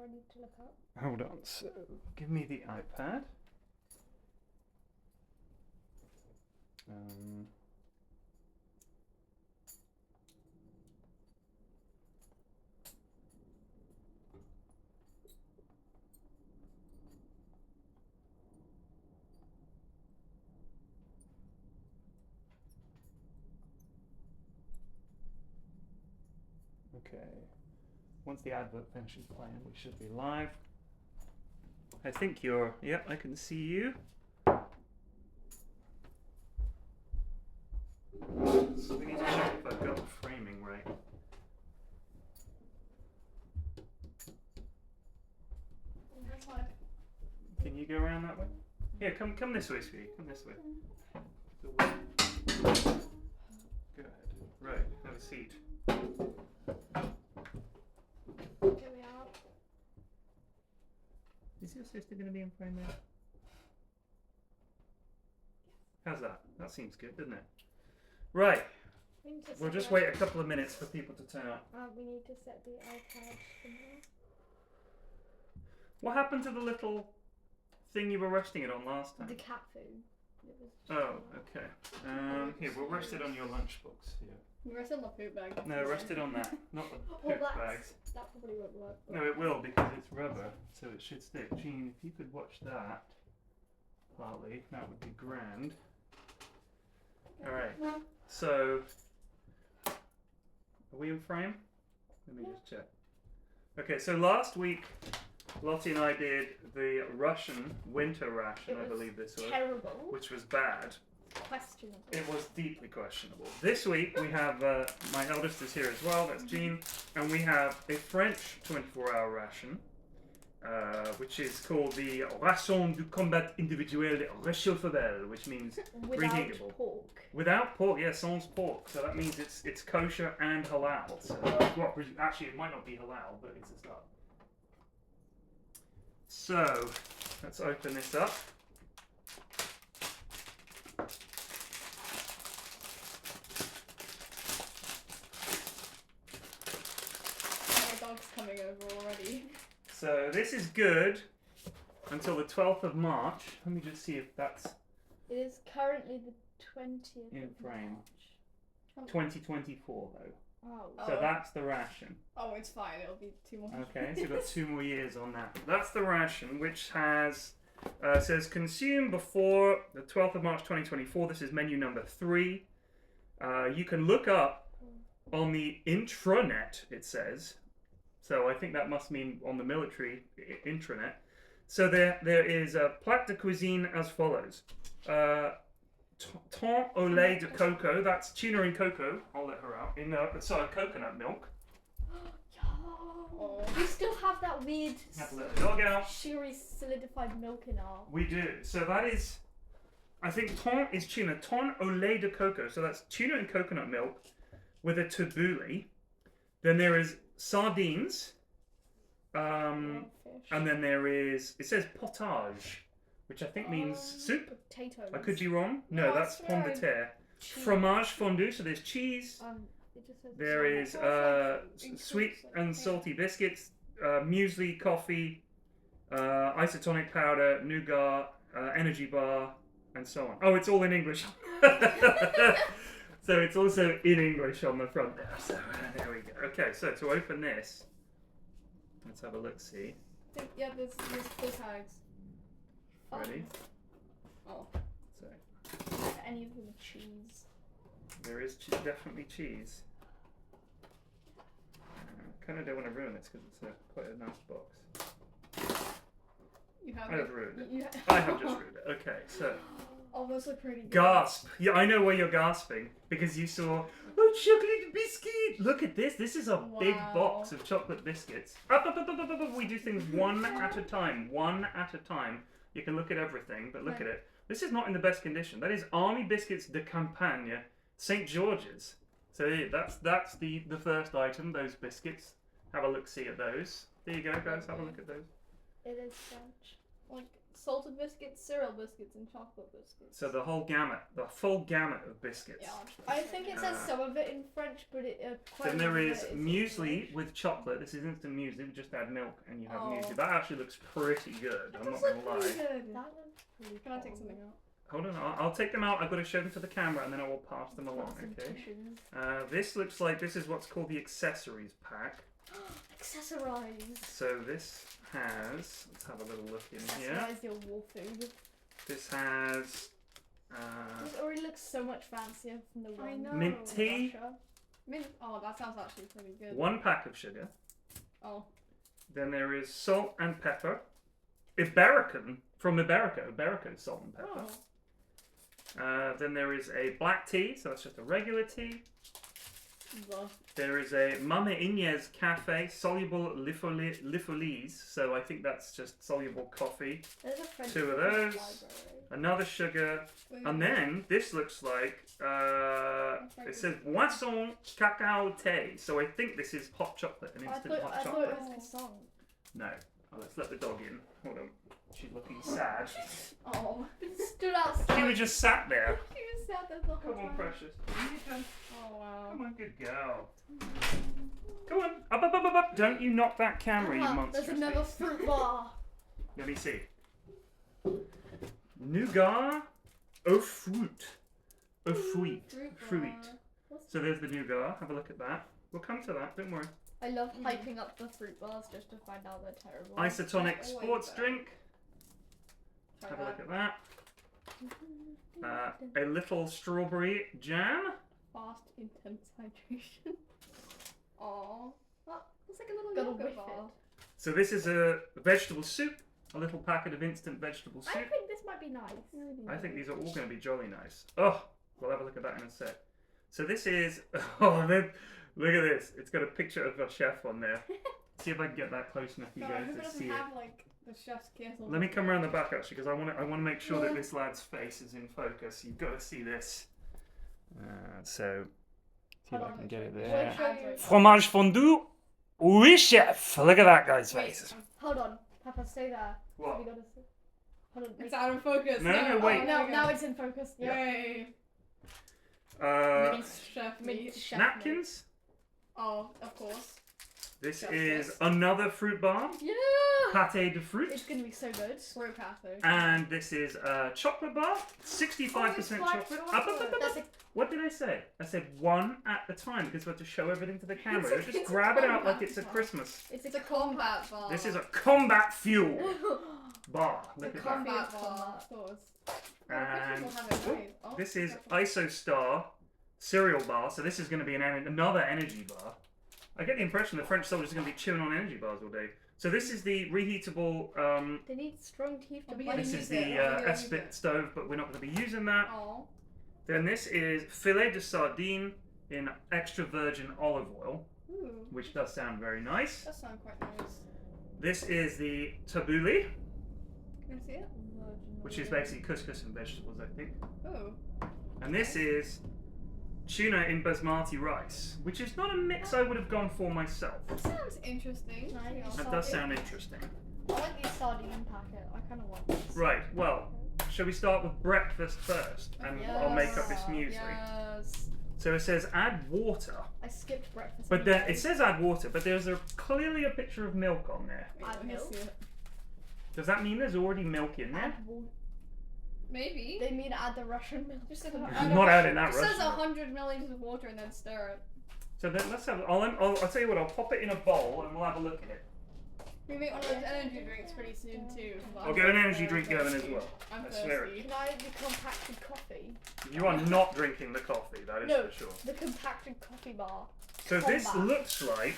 do I need to look up? Hold on. So, give me the iPad. Okay. Once the advert finishes playing, we should be live. I think you're. Yep, I can see you. So we need to check if I've got the framing right. Can you go around that way? Yeah, come this way, sweetie. Come this way. Go ahead. Right, have a seat. Get me out. Is your sister going to be in frame there? How's that? That seems good, doesn't it? Right. We'll just wait a couple of minutes for people to turn up. We need to set the iPad from here. What happened to the little thing you were resting it on last time? The cat food. It was Oh, okay. Here, we'll rest it on your lunchbox. Here. You rest on the poop bag. No, rest it on that, not the poop bags. That probably won't work. No, it will because it's rubber, so it should stick. Jean, if you could watch that partly, that would be grand. Alright, so are we in frame? Let me just check. Okay, so last week Lottie and I did the Russian winter ration, I believe this was. Terrible. Which was bad. Questionable. It was deeply questionable. This week we have, my eldest is here as well, that's Jean, and we have a French 24-hour ration, which is called the Ration du Combat Individuel Réchauffable, which means preheatable. Pork. Without pork, yeah, sans pork. So that means it's kosher and halal. So, well, actually, it might not be halal, but it's a start. So, let's open this up. My dog's coming over already. So this is good until the 12th of March. Let me just see if that's It is currently the 20th in of frame. March. 2024 though. Oh. So that's the ration. Oh, it's fine. It'll be 2 more. Okay, so we've got 2 more years on that. That's the ration, which has says consume before the 12th of March 2024. This is menu number 3. You can look up on the intranet, it says. So I think that must mean on the military intranet. So there is a plat de cuisine as follows. Thon au lait de coco, that's tuna and cocoa, I'll let her out, in coconut milk. Oh. We still have that weird Have to let the dog out. sugary solidified milk in our... We do. So that is, I think thon is tuna. Thon au lait de coco, so that's tuna and coconut milk with a tabbouleh. Then there is sardines. And then there is, it says potage, which I think means soup. Potatoes. I could be wrong. No, No, that's it's pomme de terre. Fromage fondue, so there's cheese. It just says There is sweet and salty biscuits, muesli, coffee, isotonic powder, nougat, energy bar, and so on. Oh, it's all in English. So it's also in English on the front there. So there we go. Okay, so to open this, let's have a look-see. Yeah, there's 4 tags. Ready? Oh. So any of them with cheese. there is definitely cheese. Kind of don't want to ruin this because it's quite a nice box. You have I have it. ruined it. You I have just ruined it. Okay, so Oh, those look pretty good. gasp! Yeah, I know why you're gasping because you saw chocolate biscuit. Look at this. This is a big box of chocolate biscuits. Up. We do things one at a time. One at a time. You can look at everything, but look at it. This is not in the best condition. That is Army Biscuits de Campagne, St. George's. So yeah, that's the first item. Those biscuits. Have a look. See at those. There you go, guys. Have a look at those. It is French. Like, salted biscuits, cereal biscuits, and chocolate biscuits. So the whole gamut, the full gamut of biscuits. Yeah, I'll I think it says some of it in French, but quite Then a there lot of is it in muesli English. with chocolate. This is instant muesli. We just add milk and you have Oh. muesli. That actually looks pretty good. I'm not That gonna looks lie. pretty good. That looks pretty Can I take cool. something out? Hold on, I'll take them out. I've got to show them to the camera and then I will pass them along. Some Okay. tissues. This looks like this is what's called the accessories pack. Accessorize. So this has. Let's have a little look in here. Accessorize your war food. This has. This already looks so much fancier from the one. I know. Mint in tea. Russia. Mint. Oh, that sounds actually pretty good. 1 pack of sugar. Oh. Then there is salt and pepper. Iberican from Iberica. Iberica is salt and pepper. Oh. Then there is a black tea, so that's just a regular tea. The. There is a Mama Inez Cafe soluble lifolis, so I think that's just soluble coffee. There's a French 2 of food those. library. Another sugar, and then this looks like it says boisson cacao tea, so I think this is hot chocolate, an I instant thought, hot I thought chocolate. it was croissant. No, let's let the dog in. Hold on, she's looking sad. Oh. It stood outside. She was just sat there. She was sat there the whole Come on, time. precious. Oh wow. Come on, good girl. Come on, up, up, up, up, up. Don't you knock that camera, you monstrous There's another beast. fruit bar. Let me see. Nougat au fruit. Au fruit. Fruit. So there's the nougat. Have a look at that. We'll come to that, don't worry. I love hyping up the fruit bars just to find out they're terrible. Isotonic always sports bad. drink. Try Have a look that. at that. A little strawberry jam. Fast, intense hydration. Oh. That looks like a little Gotta yogurt whiff bar. it. So this is a vegetable soup. A little packet of instant vegetable I soup. think this might be nice. I think these are all going to be jolly nice. Oh, we'll have a look at that in a sec. So this is, oh, look at this. It's got a picture of a chef on there. See if I can get that close enough for you God, guys who to doesn't see it. have like the chef's kiss? Let me come around the back actually, because I want to make sure that this lad's face is in focus. You've got to see this. So, see if I can get it there. Show you. Fromage fondue, oui chef. Look at that guy's face. Hold on, Papa, stay there. What? We gotta see. Hold on. It's out of focus. No, wait. Oh, no, now it's in focus. Yeah. Yay. Chef Mint meat. chef Napkins. Oh, of course. This Chef's is kiss. another fruit bar. Yeah. Pâté de fruit. It's gonna be so good. Fruit cafe. And this is a chocolate bar, 65% Oh, it's black chocolate. Up, up, up, up, That's up. a What did I say? I said one at a time because we have to show everything to the camera. It's a- Just it's a grab it out combat like it's a bar. Christmas. it's It's a combat bar. This is a combat fuel bar. The Look at that. combat Combat bar. bar. Of course. And People have it oh, right. Oh, this is careful. IsoStar cereal bar. So this is going to be another energy bar. I get the impression the French soldiers are going to be chewing on energy bars all day. So this is the reheatable. They need strong teeth to I'll be bite. This use is it. the I'm gonna use Espit it. stove, but we're not going to be using that. Oh. Then this is filet de sardine in extra virgin olive oil, Ooh. which does sound very nice. That sounds quite nice. This is the tabbouleh, Can I see it? which is basically couscous and vegetables, I think. Oh. And this is tuna in basmati rice, which is not a mix I would have gone for myself. That sounds interesting. Nice. That does sound interesting. I like the sardine packet. I kind of want this. Right, well, shall we start with breakfast first? And I'll make up this muesli. Yes. So it says add water. I skipped breakfast. But then anyway. it says add water, but there's clearly a picture of milk on there. Wait, Add let me milk? see it. Does that mean there's already milk in there? Add water. Maybe. They mean add the Russian milk. Just like Not adding that It says Russian milk. 100 milliliters of water and then stir it. So then let's have. I'll tell you what. I'll pop it in a bowl and we'll have a look at it. We make one of those energy drinks pretty soon too. 'cause I'll I'm get an very energy drink going as thirsty. well. I'm I swear it. thirsty. Can I have the compacted coffee? You are not drinking the coffee, that is No. for sure. The compacted coffee bar. So this Combat. looks like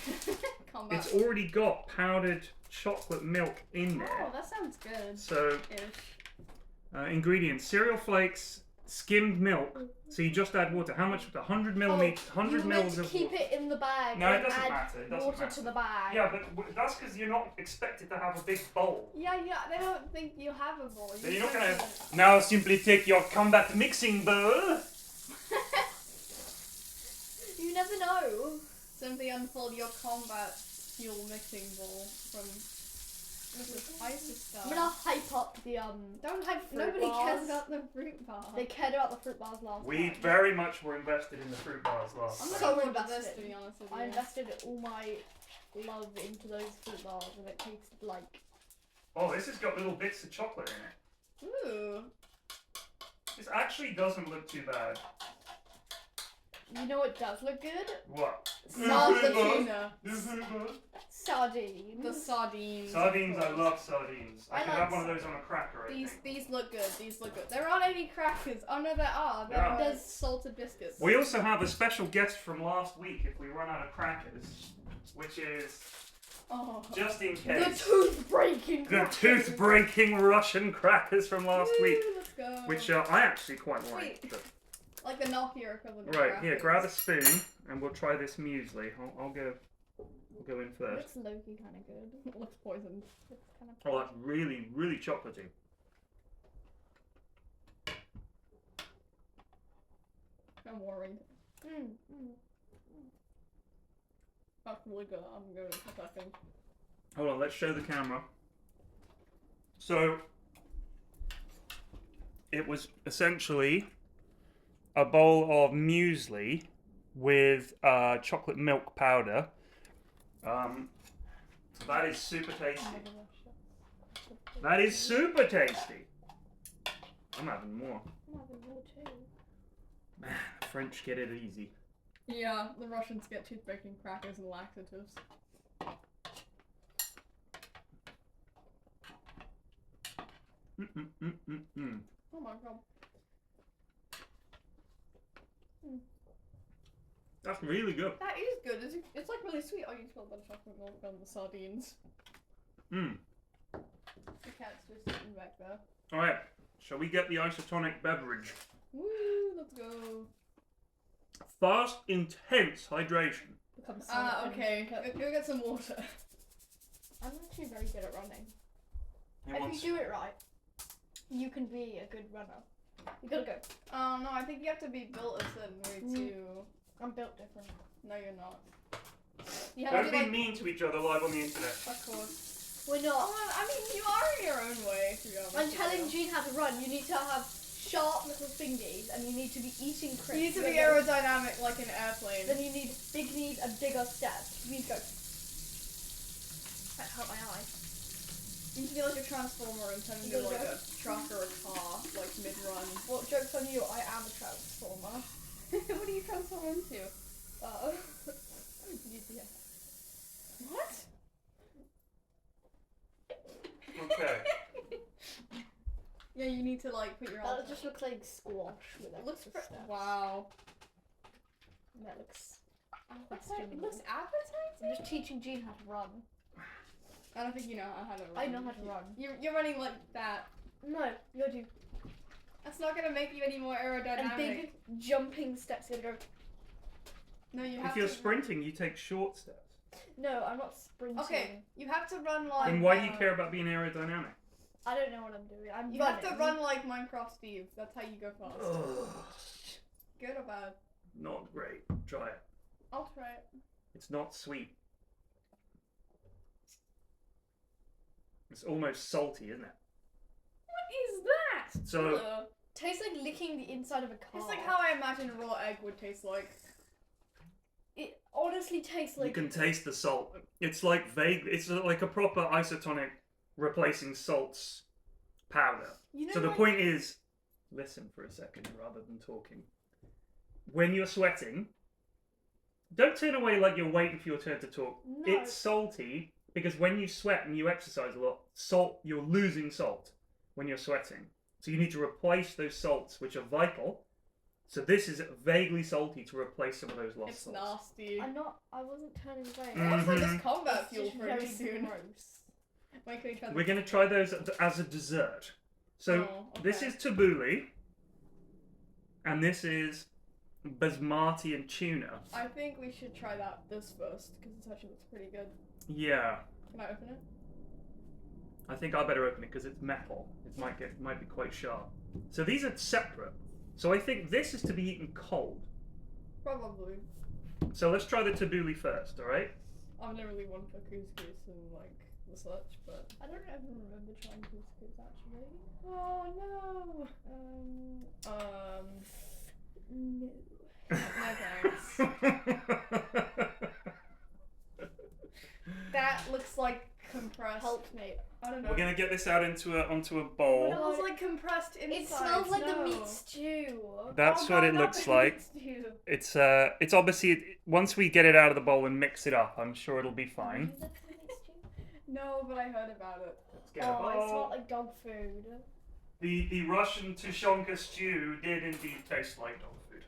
Combat. it's already got powdered chocolate milk in Oh, there. that sounds good. So Ish. ingredients: cereal flakes, skimmed milk. So you just add water. How much? 100 milliliters. 100 you meant mils to of keep water. it in the bag. No, it and doesn't add matter. It doesn't water matter. to the bag. Yeah, but that's because you're not expected to have a big bowl. Yeah, they don't think you have a bowl. So you're not just gonna. have Now simply take your combat mixing bowl. You never know. Simply unfold your combat fuel mixing bowl from This is spicy stuff. I'm gonna hype up the Don't hype. fruit Nobody cares bars. about the fruit bar. They cared about the fruit bars last We time. very much were invested in the fruit bars last I'm time. so so into this, invested. to be honest with you. I invested all my love into those fruit bars, and it tasted like. Oh, this has got little bits of chocolate in it. Ooh. This actually doesn't look too bad. You know what does look good? What? Not the Fruit bars. tuna. The fruit bars. Sardines. The sardines. Sardines, of I course. love sardines. I I could like have one of those on a cracker, I These think. look good. These look good. There aren't any crackers. Oh no, there are. There are. There's salted biscuits. We also have a special guest from last week if we run out of crackers, which is, Oh. just in The case, tooth-breaking. the crackers. tooth-breaking Russian crackers from last Woo, week, Let's go. which I actually quite like. Wait. But- Like the Nokia equivalent. of right, here, crackers. grab a spoon, and we'll try this muesli. I'll go in It first. looks low-key kind of good. It looks poisoned. It's kind of. Oh, that's really, really chocolatey. I'm worried. Mm. That's really good. I'm going to second. Hold on, let's show the camera. So, it was essentially a bowl of muesli with chocolate milk powder. That is super tasty. That is super tasty. I'm having more. I'm having more too. Man, the French get it easy. Yeah, the Russians get tooth-breaking crackers and laxatives. Oh my god. That's really good. That is good. It's like really sweet. Oh, you spilled the chocolate milk on the sardines. Mm. The cat's just sitting back there. Alright, shall we get the isotonic beverage? Woo, let's go. Fast, intense hydration. Becomes Okay. Go get some water. I'm actually very good at running. He If wants- you do it right, you can be a good runner. You gotta go. No, I think you have to be built a certain way too. I'm built different. No, you're not. You have Don't to be like. mean to each other live on the internet. Of course. We're not. Oh, I mean, you are in your own way, to be honest. I'm with telling you. Jean how to run. You need to have sharp little fingies, and you need to be eating crisps. You need to be Then- aerodynamic like an airplane. Then you need big knees and bigger steps. You need to go. That hurt my eye. You need to be like a transformer and turn into You like gotta a truck or a car, like mid-run. Well, joke's on you. I am a transformer. What do you transform into? Yeah. What? Okay. Yeah, you need to like put your arms. That just looks like squash with It looks extra pretty. steps. Wow. That looks. It looks appetizing. I'm just teaching Jean how to run. I don't think you know how to run. I know how to run. You're running like that. No, you gotta do That's not gonna make you any more aerodynamic. and big jumping steps. You gotta go. No, you have If you're to. sprinting, you take short steps. No, I'm not sprinting. Okay, you have to run like. Then why do you care about being aerodynamic? I don't know what I'm doing. I'm You running. have to run like Minecraft Steve. That's how you go fast. Ugh, Good or bad? not great. Try it. I'll try it. It's not sweet. It's almost salty, isn't it? What is that? So- Ugh. Tastes like licking the inside of a car. It's like how I imagine raw egg would taste like. it honestly tastes You like. can taste the salt. It's like vague. It's like a proper isotonic replacing salts powder. You know. So the like- point is, listen for a second rather than talking. When you're sweating, don't turn away like you're waiting for your turn to talk. No. It's salty because when you sweat and you exercise a lot, you're losing salt when you're sweating. So you need to replace those salts, which are vital. So this is vaguely salty to replace some of those lost It's salts. nasty. I wasn't turning away. Also, Mhm. this combat It's fuel just pretty very soon. gross. Wait, can we try We're going to try those as a dessert. So Oh, this okay. is tabbouleh, and this is basmati and tuna. I think we should try this first because it actually looks pretty good. Yeah, Can I open it? I think I better open it because it's metal. It might be quite sharp. So these are separate. So I think this is to be eaten cold. Probably. So let's try the tabbouleh first, all right? I've never really wanted for couscous and like the such, but I don't ever remember trying couscous actually. oh no. No. No thanks. That looks like compressed. Help me. I don't know. We're gonna get this out onto a bowl. That looks like compressed inside. It smells like the No. meat stew. That's Oh, what no, it not looks the like. meat stew. It's obviously once we get it out of the bowl and mix it up, I'm sure it'll be fine. Is it the meat stew? No, but I heard about it. Let's get a Oh, it bowl. smelled like dog food. The Russian tushonka stew did indeed taste like dog food.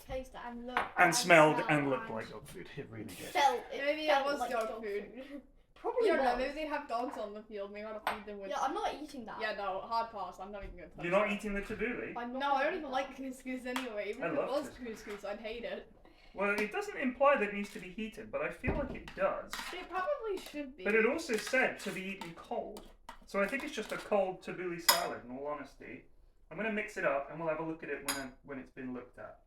Taste it and look. And smelled and smell looked like dog food. It really did. Felt. Maybe it felt was like dog food. Probably You don't know, was. maybe they have dogs on the field. We gotta feed them with. Yeah, I'm not eating that. Yeah, no, hard pass. I'm not even gonna touch You're not it. eating the tabbouleh? I'm not No, I don't eating even that. like couscous anyway. Even I if it love was couscous, I'd hate it. Well, it doesn't imply that it needs to be heated, but I feel like it does. It probably should be. But it also said to be eaten cold. So I think it's just a cold tabbouleh salad, in all honesty. I'm going to mix it up and we'll have a look at it when it's been looked at.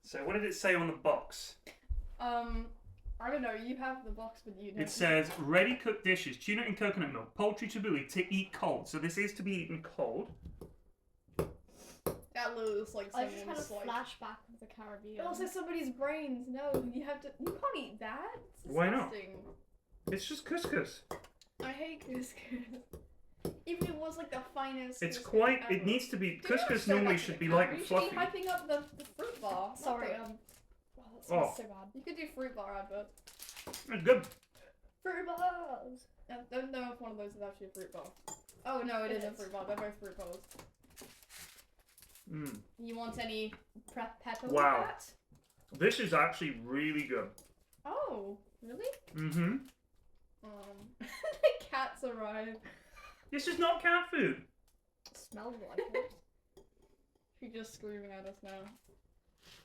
So what did it say on the box? I don't know. You have the box, but you don't. It says, ready cooked dishes, tuna and coconut milk, poultry tabbouleh to eat cold. So this is to be eaten cold. That looks like I just had a someone's like. flashback of the Caribbean. It also somebody's brains. No, you have to. You can't eat that. It's Why not? disgusting. It's just couscous. I hate couscous. Even if it was like the finest. It's couscous quite, ever. it needs to be, Do not couscous say normally that to should the be camera. light and You fluffy. should be hyping up the fruit bar. not Sorry, the- oh, that Oh. smells so bad. You could do fruit bar advert. It's good. Fruit bars. I don't know if one of those is actually a fruit bar. Oh no, it It is a is. fruit bar. They're both fruit bars. Mm. You want any pepper Wow. with that? This is actually really good. Oh, really? Mm-hmm. The cats arrive. This is not cat food. Smells like it. She's just screaming at us now.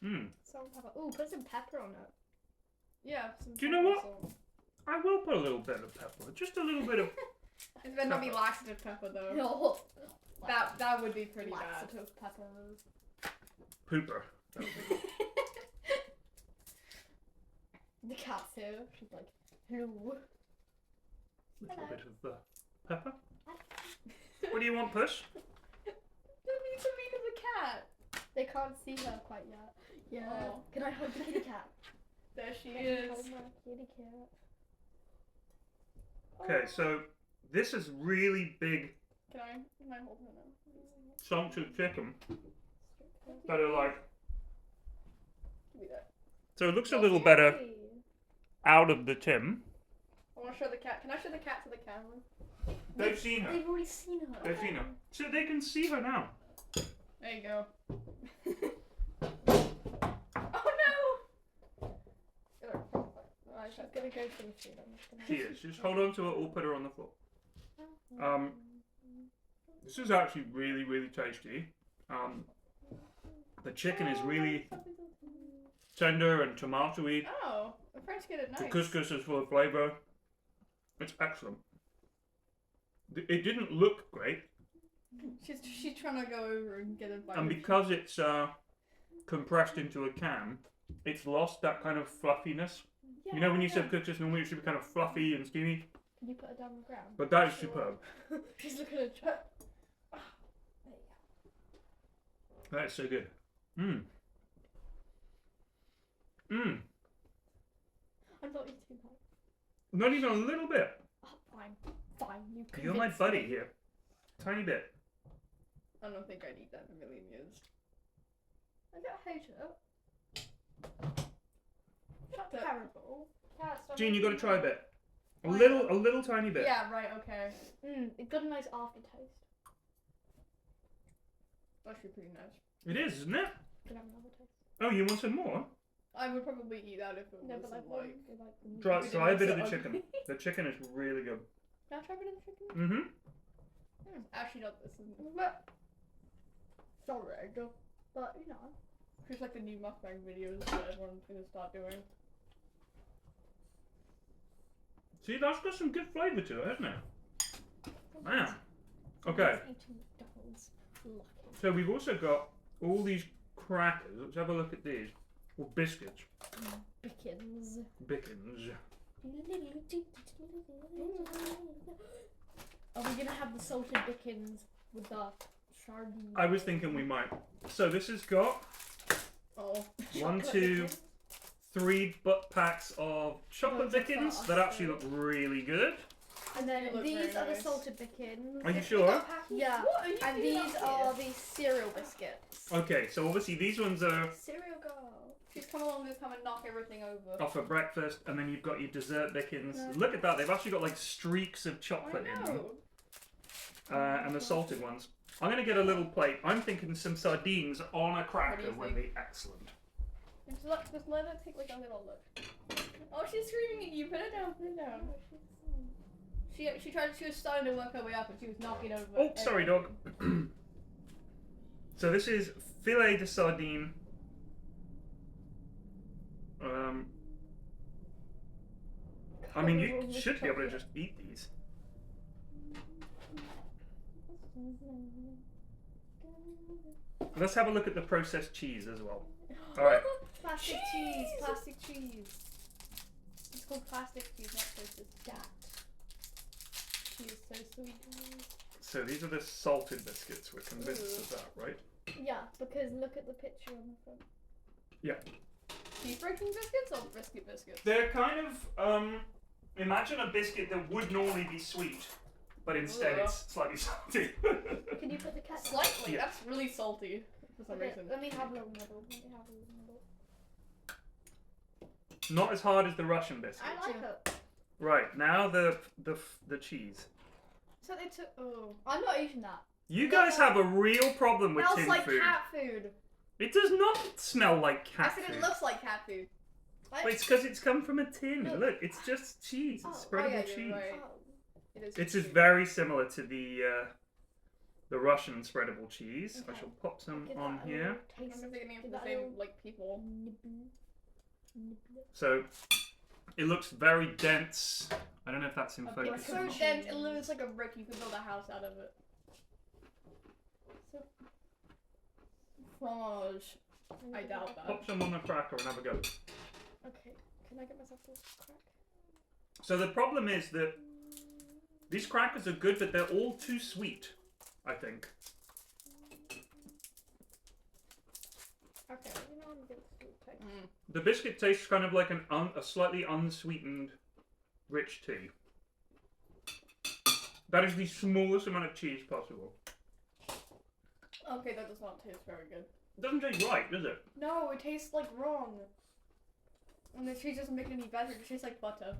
Mm. Salt and pepper. Ooh, put some pepper on it. Yeah. Some Do you know pepper what? salt. I will put a little bit of pepper. Just a little bit of It better not be Pepper. laxative pepper though. No. That would be pretty bad. Laxative peppers. pooper. That would be good. The cat's here. She's like, hello. Little Hello. bit of pepper. What do you want, Push? Don't need to mean as a cat. They can't see her quite yet. Yeah. Oh. Can I hold the kitty cat? There she Can I is. hold my kitty cat? Okay, so this is really big Can I hold her now? chunks of chicken that are like. Give me that. So it looks a little better Yay. out of the tin. I want to show the cat. Can I show the cat to the camera? They've seen her. They've already seen her. They've seen her. So they can see her now. There you go. Oh no! Right, she's gonna go for the food. I'm just gonna... She is. Just hold on to her or put her on the floor. This is actually really, really tasty. The chicken is really tender and tomatoey. Oh, the French get it The nice. couscous is full of flavour. It's excellent. It didn't look great, She's trying to go over and get it by and because it's compressed into a can, it's lost that kind of fluffiness. Yeah, You know when you said couscous normally it should be kind of fluffy and steamy, Can you put her down on the ground? but that is superb. She's looking at her. That is so good. Mmm. Mmm. I'm not eating that. Not even a little bit. Oh, fine. Fine. You're my buddy here. Tiny bit. I don't think I'd eat that in a million years. I don't hate it. It's not But- terrible. Cats don't Gene, you make got to me try a bit. A little tiny bit. Yeah, right, okay. It got a nice aftertaste. Actually pretty nice. It is, isn't it? Can I have another taste? Oh, you want some more? I would probably eat that if it No, wasn't but like... the meat. Try, We try a didn't bit of so the ugly. chicken. The chicken is really good. Can I try a bit of the chicken? Mm-hmm. Actually, not this. Isn't But sorry, but you know. It's like the new mukbang videos that everyone's gonna start doing. See, that's got some good flavour to it, hasn't it? Man. Okay, Someone's eating McDonald's. Lucky. so we've also got all these crackers. Let's have a look at these. Or biscuits. Bickens. Bickens. Are we gonna have the salted Dickens with the sardines? I was thinking we might. So this has got Oh. 1, Chocolate 2, Dickens. 3 butt packs of chocolate Those are Dickens fast, that actually though. look really good. And then They look these very are the nice. salted Dickens. Are you sure? Yeah. What are you And doing these up are here? the cereal biscuits. Okay, so obviously these ones are Cereal girl. She's come along to come and knock everything over. off for breakfast, and then you've got your dessert Dickens. Yeah. Look at that, they've actually got like streaks of I chocolate in them. know. And the salted ones. I'm going to get a little plate. I'm thinking some sardines on a cracker you would be excellent. Just let her take like a little look. Oh, she's screaming at you. Put it down. Put it down. She was starting to work her way up, and she was knocking over. Oh, sorry, dog. So this is filet de sardine. I mean, you should be able to just eat these. Let's have a look at the processed cheese as well. All right. Plastic cheese. Plastic cheese. It's called plastic cheese, not processed. That. She is so sweet. So these are the salted biscuits. We're convinced of that, right? Yeah, because look at the picture on the front. Cheese breaking biscuits or biscuit biscuits? They're kind of, imagine a biscuit that would normally be sweet, but instead Ugh. it's slightly salty. Can you put the ketchup? Slightly. Yeah. That's really salty for some Okay, reason. let me have a little middle. Let me have a little middle. Not as hard as the Russian biscuits. I like it. Right, now the cheese. So they took. Oh, I'm not eating that. You guys have a real problem with Smells tin like food. cat food. It does not smell like I cat said food. it looks like cat food. What? But it's because it's come from a tin. Look. Look, it's just cheese. It's spreadable yeah, cheese. you're right. Oh. It is. It is very similar to the Russian spreadable cheese. I Okay. shall pop some Give on that a here. little I'm taste. thinking of Give the that a same little like people. nibble. Nibble. So it looks very dense. I don't know if that's in focus. It's or so not. dense. It looks like a brick. You could build a house out of it. So- Fromage. I doubt that. Pop some on the cracker and have a go. Okay, can I get myself this crack? So the problem is that these crackers are good, but they're all too sweet, I think. Okay, you know I'm gonna sweet taste. The biscuit tastes kind of like a slightly unsweetened rich tea. That is the smallest amount of cheese possible. Okay, that does not taste very good. It doesn't taste right, does it? No, it tastes like wrong. And the cheese doesn't make it any better. It tastes like butter.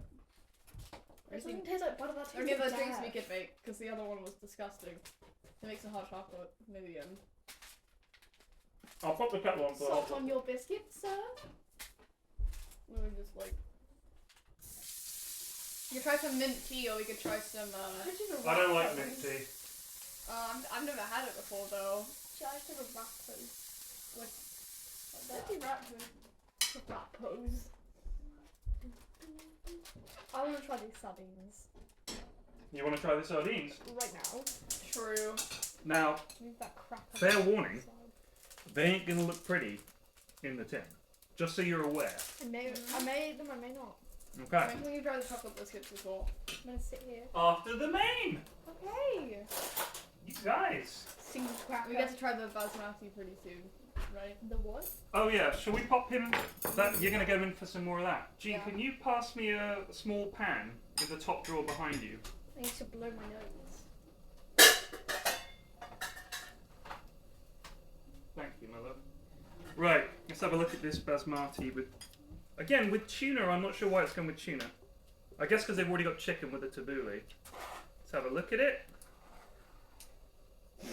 It doesn't taste like butter, that tastes Or any of like those drinks we death. could make, because the other one was disgusting. It makes a hot chocolate near the end. I'll pop the kettle on for the Salt hot on your biscuit, sir? We would just like. You could try some mint tea, or we could try some. I don't like mint tea. I've never had it before though. Should I take a rat pose? Dirty rat food. Rat pose. I want to try these sardines. You want to try the sardines? Right now. True. Now, Move that crap on fair the warning. side. they ain't going to look pretty in the tin. Just so you're aware. I may eat them, I may not. Okay. Maybe we can try the chocolate biscuits as well. I'm gonna sit here. After the main! Okay. You guys. Single cracker. We get to try the basmati pretty soon, right? The what? Oh yeah, shall we pop him? You're going to go in for some more of that. Gee, Yeah. can you pass me a small pan with the top drawer behind you? I need to blow my nose. Thank you, my love. Right, let's have a look at this basmati with... Again, with tuna, I'm not sure why it's come with tuna. I guess because they've already got chicken with the tabbouleh. Let's have a look at it. Yeah.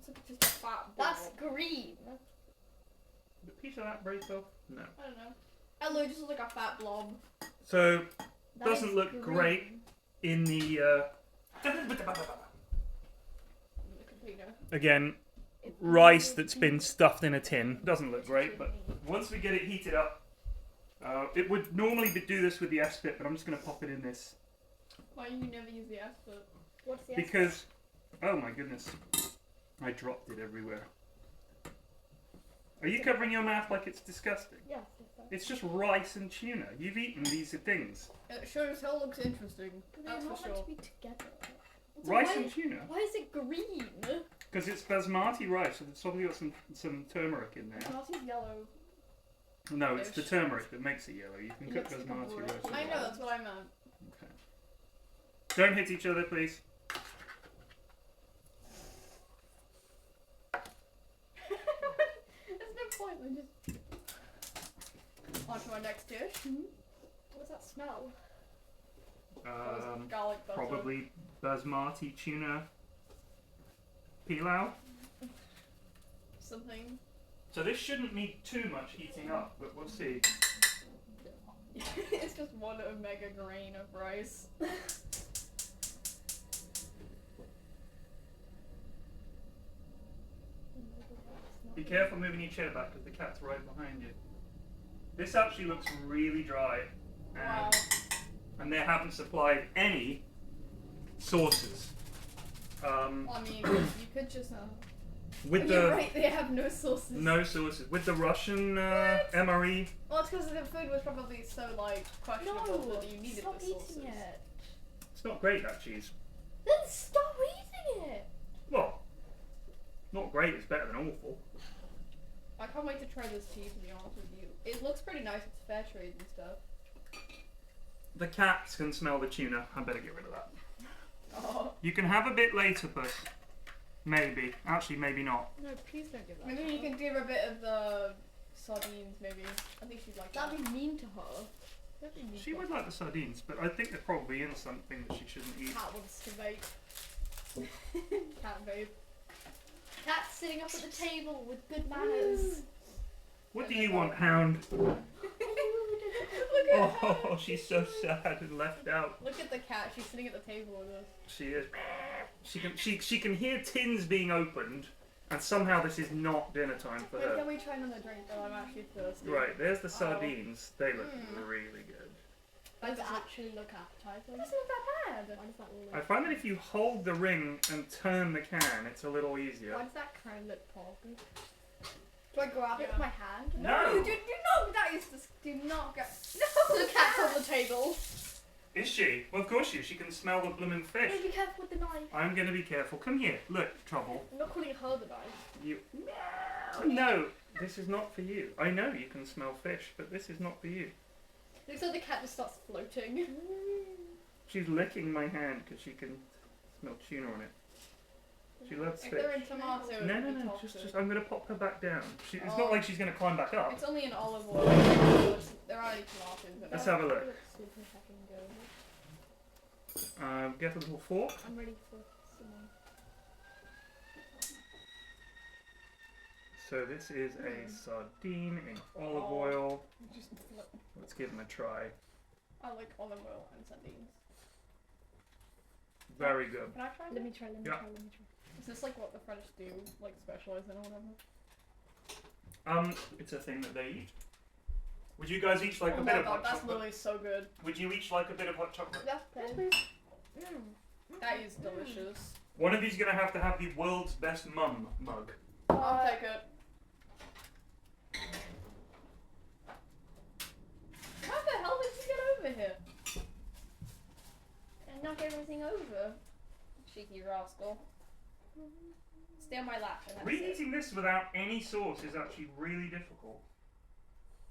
It's like just a fat blob. That's green. The piece of that break off? No. I don't know. It looks just like a fat blob. So, That doesn't is look green. great in the... In the container. Again, It's rice green. that's been stuffed in a tin. Doesn't look great, but once we get it heated up, it would normally do this with the S-bit, but I'm just going to pop it in this. Why do you never use the S-bit? What's the Because, oh my goodness, I dropped it everywhere. Are you covering your mouth like it's disgusting? Yes, yes, I It's just rice and tuna. You've eaten these things. It sure as hell looks interesting. They're That's not for meant sure. to be together. So Rice why, and tuna. why is it green? Because it's basmati rice, so it's probably got some turmeric in there. Basmati's yellow. No, it's the Ish. turmeric that makes it yellow. You can It cook looks like a basmati brick. rice. with I it. know, that's what I meant. Okay. Don't hit each other, please. There's no point, we just... On to our next dish. What's that smell? Garlic butter. Probably basmati tuna pilau. Something. So this shouldn't need too much heating up, but we'll see. It's just one omega grain of rice. Be careful moving your chair back because the cat's right behind you. This actually looks really dry, Wow. and they haven't supplied any sauces. I mean, you could just... With You're the right, they have no sauces. no sauces with the Russian MRE. Well, it's because the food was probably so, like, questionable that you needed stop the sauces. eating it. It's not great, that cheese. Then stop eating it. Well, not great. It's better than awful. I can't wait to try this tea, to be honest with you. It looks pretty nice, it's fair trade and stuff. The cats can smell the tuna. I better get rid of that. Oh. You can have a bit later, but maybe. Actually, maybe not. No, please don't give that. Maybe to you her. can give her a bit of the sardines, maybe. I think she'd like that. That'd be mean to her. That'd be mean She to would her. like the sardines, but I think they're probably in something that she shouldn't eat. Cat wants to vape. Cat vape. Cat sitting up at the table with good manners. What do you want, Hound? Look at her. Oh, she's so sad and left out. Look at the cat. She's sitting at the table with us. She is. She can hear tins being opened, and somehow this is not dinner time for Wait, her. can we try another drink? Oh, I'm actually thirsty. Right, there's the sardines. They look Mm. really good. Does Does it it actually look appetizing? doesn't look that bad. Why does that look? I find that if you hold the ring and turn the can, it's a little easier. Why does that crown look poggy? Do I grab it Yeah. with my hand? No. Do not. That is just. Do not go. No. The cat's on the table. Is she? Well, of course she is. She can smell the blooming fish. Be careful with the knife. I'm going to be careful. Come here. Look, Trouble. I'm not calling her the knife. You. No, this is not for you. I know you can smell fish, but this is not for you. Looks like the cat just starts floating. She's licking my hand because she can smell tuna on it. She loves If fish. they're in tomato, No, it'd no, be no. toxic. Just. I'm going to pop her back down. It's Oh. not like she's going to climb back up. It's only an olive oil. So there are any tomatoes. In Let's it. have a look. Super fucking good. Get a little fork. I'm ready for some. So this is a sardine in olive Oh. oil. Just Let's give them a try. I like olive oil and sardines. Very good. Can I try? Let me try. Let me Yeah. try. Let me try. Is this like what the French do, like specialize in or whatever? It's a thing that they eat. Would you guys each like Oh a my bit of god, hot that's chocolate? literally so good. Would you each like a bit of hot chocolate? Yes, please. That is delicious. One of you's gonna have to have the world's best mum mug. I'll take it. How the hell did you get over here? And knock everything over. Cheeky rascal. Stay on my lap and that's it. Reheating this without any sauce is actually really difficult.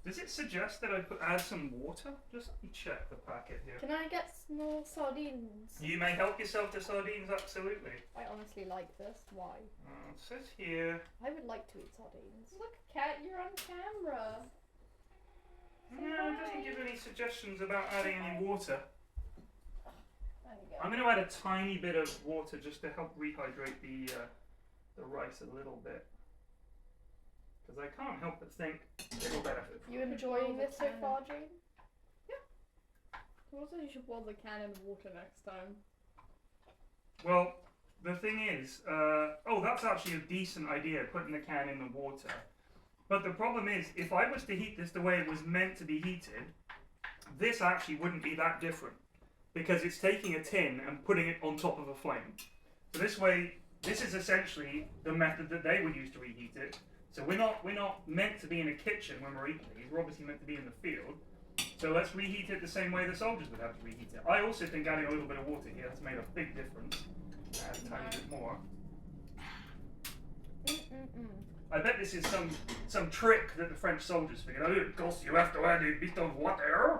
Does it suggest that I could add some water? Just let me check the packet here. Can I get small sardines? You may help yourself to sardines, absolutely. I honestly like this. Why? It says here. I would like to eat sardines. Look, Cat, you're on camera. No, it doesn't give any suggestions about adding any water. There you go. I'm going to add a tiny bit of water just to help rehydrate the rice a little bit. Because I can't help but think it'll benefit from You it. enjoying this so far, Jane? Also, you should boil the can in water next time. Well, the thing is, oh, that's actually a decent idea, putting the can in the water. But the problem is, if I was to heat this the way it was meant to be heated, this actually wouldn't be that different. Because it's taking a tin and putting it on top of a flame. So this way, this is essentially the method that they would use to reheat it. So we're not meant to be in a kitchen when we're eating these. We're obviously meant to be in the field. So let's reheat it the same way the soldiers would have to reheat it. I also think adding a little bit of water here has made a big difference. Add a tiny bit more. I bet this is some trick that the French soldiers figured out. Of course, you have to add a bit of water.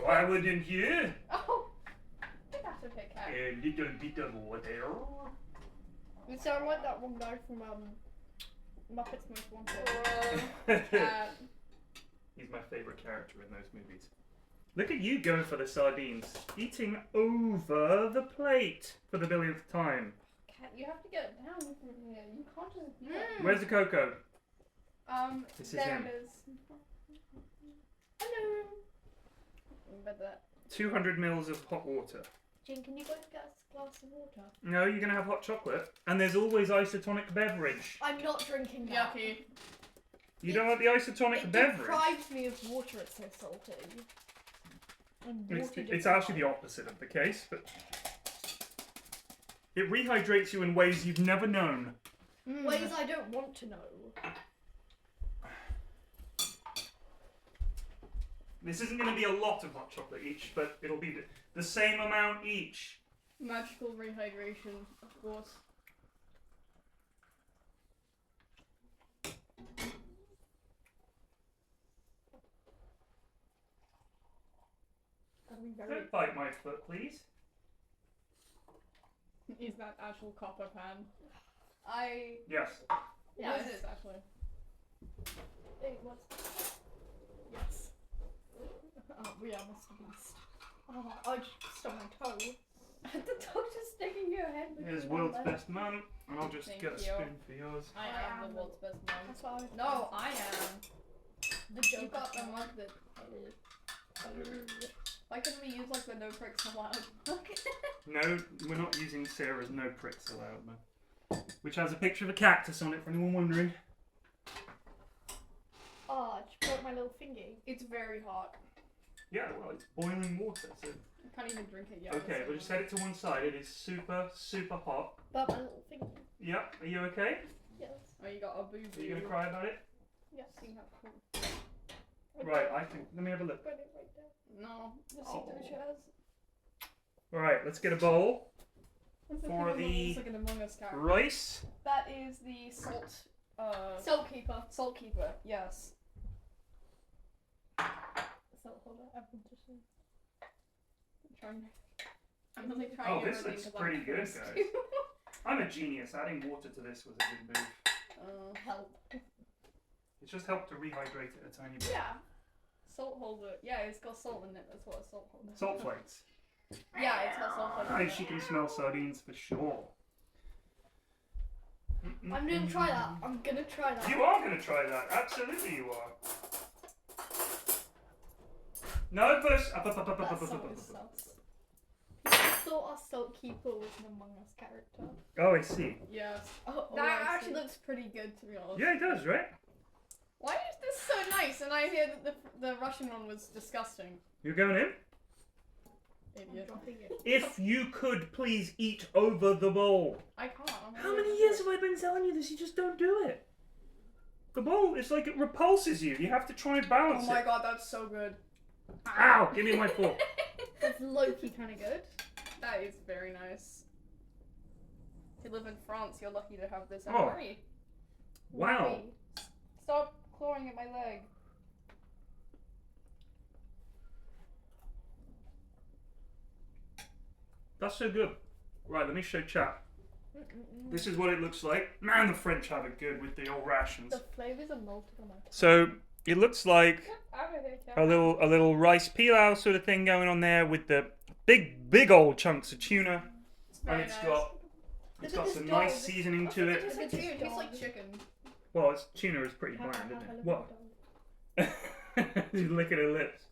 Why wouldn't you? Oh, that's okay, cat. A little bit of water. You sound like that one guy from Muppets Most Wanted. He's my favourite character in those movies. Look at you going for the sardines. Eating over the plate for the billionth time. Cat, you have to get it down from here. You can't just do it. Where's the cocoa? This is there him. it is. Hello. But that. 200 mils of hot water. Jane, can you go get us a glass of water? No, you're going to have hot chocolate. And there's always isotonic beverage. I'm not drinking that. Yucky. You don't want the isotonic It beverage? deprives me of water, it's so salty. It's actually the opposite of the case, but it rehydrates you in ways you've never known. Ways I don't want to know. This isn't going to be a lot of hot chocolate each, but it'll be the same amount each. Magical rehydration, of course. Don't bite my foot, please. Is that actual copper pan? Yes. Yeah, It is actually. It was. Yes. Oh, we are Mr. Beast. Oh, I just stubbed my toe. The doctor's sticking your head with Here's his world's leg. best mum, and I'll just Thank get a you. spoon for yours. I am the world's best mom. That's what I was No, I am. The You joke got the mug that. Why couldn't we use like the no pricks allowed mug? No, we're not using Sarah's No Pricks Allowed mug, which has a picture of a cactus on it for anyone wondering. Oh, I just broke my little thingy. It's very hot. Yeah, well, it's boiling water, so... I can't even drink it yet. Okay, we'll just set it to one side. It is super, super hot. But my little thingy. Yep, are you okay? Yes. Oh, you got a boo boo. Are you going to cry about it? Yes. See how cool. Right, I think... Let me have a look. Put it right there. No. The Oh. seat chairs. Alright, let's get a bowl. What's For thing that the looks like an Among Us character? Rice. That is the salt. Saltkeeper. Salt keeper. Yes. Salt holder. Everyone just say. I'm only trying. Oh, to this get looks everything 'cause pretty I'm good, cursed. guys. I'm a genius. Adding water to this was a good move. Help. It's just helped to rehydrate it a tiny bit. Yeah. Salt holder. Yeah, it's got salt in it. That's what a salt holder. Salt flakes. Yeah, it's got salt holder. And she can smell sardines for sure. I'm gonna try that. I'm gonna try that. You are going to try that. Absolutely you are. No, push. That salt is sus. I thought our Saltkeeper was an Among Us character. Oh, I see. Yes. Oh, That I actually see. looks pretty good, to be honest. Yeah, it does, right? Why is this so nice? And I hear that the Russian one was disgusting. You're going in? I'm Idiot. dropping it. If you could please eat over the bowl. I can't. How many years have I been telling you this? You just don't do it. The bowl, it's like it repulses you. You have to try and balance Oh my it. god, that's so good. Ow! Give me my fork. That's low-key kind of good. That is very nice. If you live in France, you're lucky to have this Oh. MRE. Wow. Wait. Stop clawing at my leg. That's so good. Right, let me show chat. This is what it looks like. Man, the French have it good with the old rations. The flavors are multiple. So it looks like Out of here, cat. a little rice pilau sort of thing going on there with the big old chunks of tuna, It's and very it's nice. got Look at this some dog. nice seasoning to it. It's like Look at tuna. this It's like dog. chicken. Well, it's tuna is pretty bland, isn't it? What? You lick at her lips.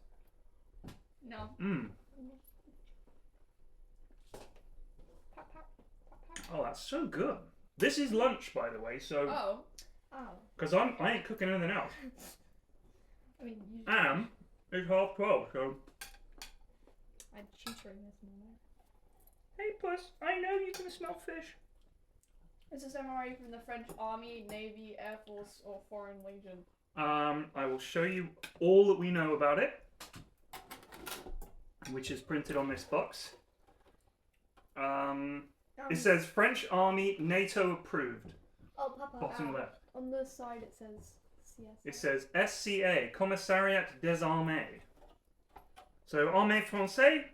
No. Mmm. Pat, pat, pat, pat. Oh, that's so good. This is lunch, by the way, so Oh. Oh. because I ain't cooking anything else. I mean, you And it's 12:30, so I'm tutoring this moment. hey, puss, I know you can smell fish. Is this MRE from the French Army, Navy, Air Force, or Foreign Legion? I will show you all that we know about it, which is printed on this box. It says French Army, NATO approved. Oh, Papa. Bottom left. On the side it says CS. It says SCA, Commissariat des Armées. So Armée Française,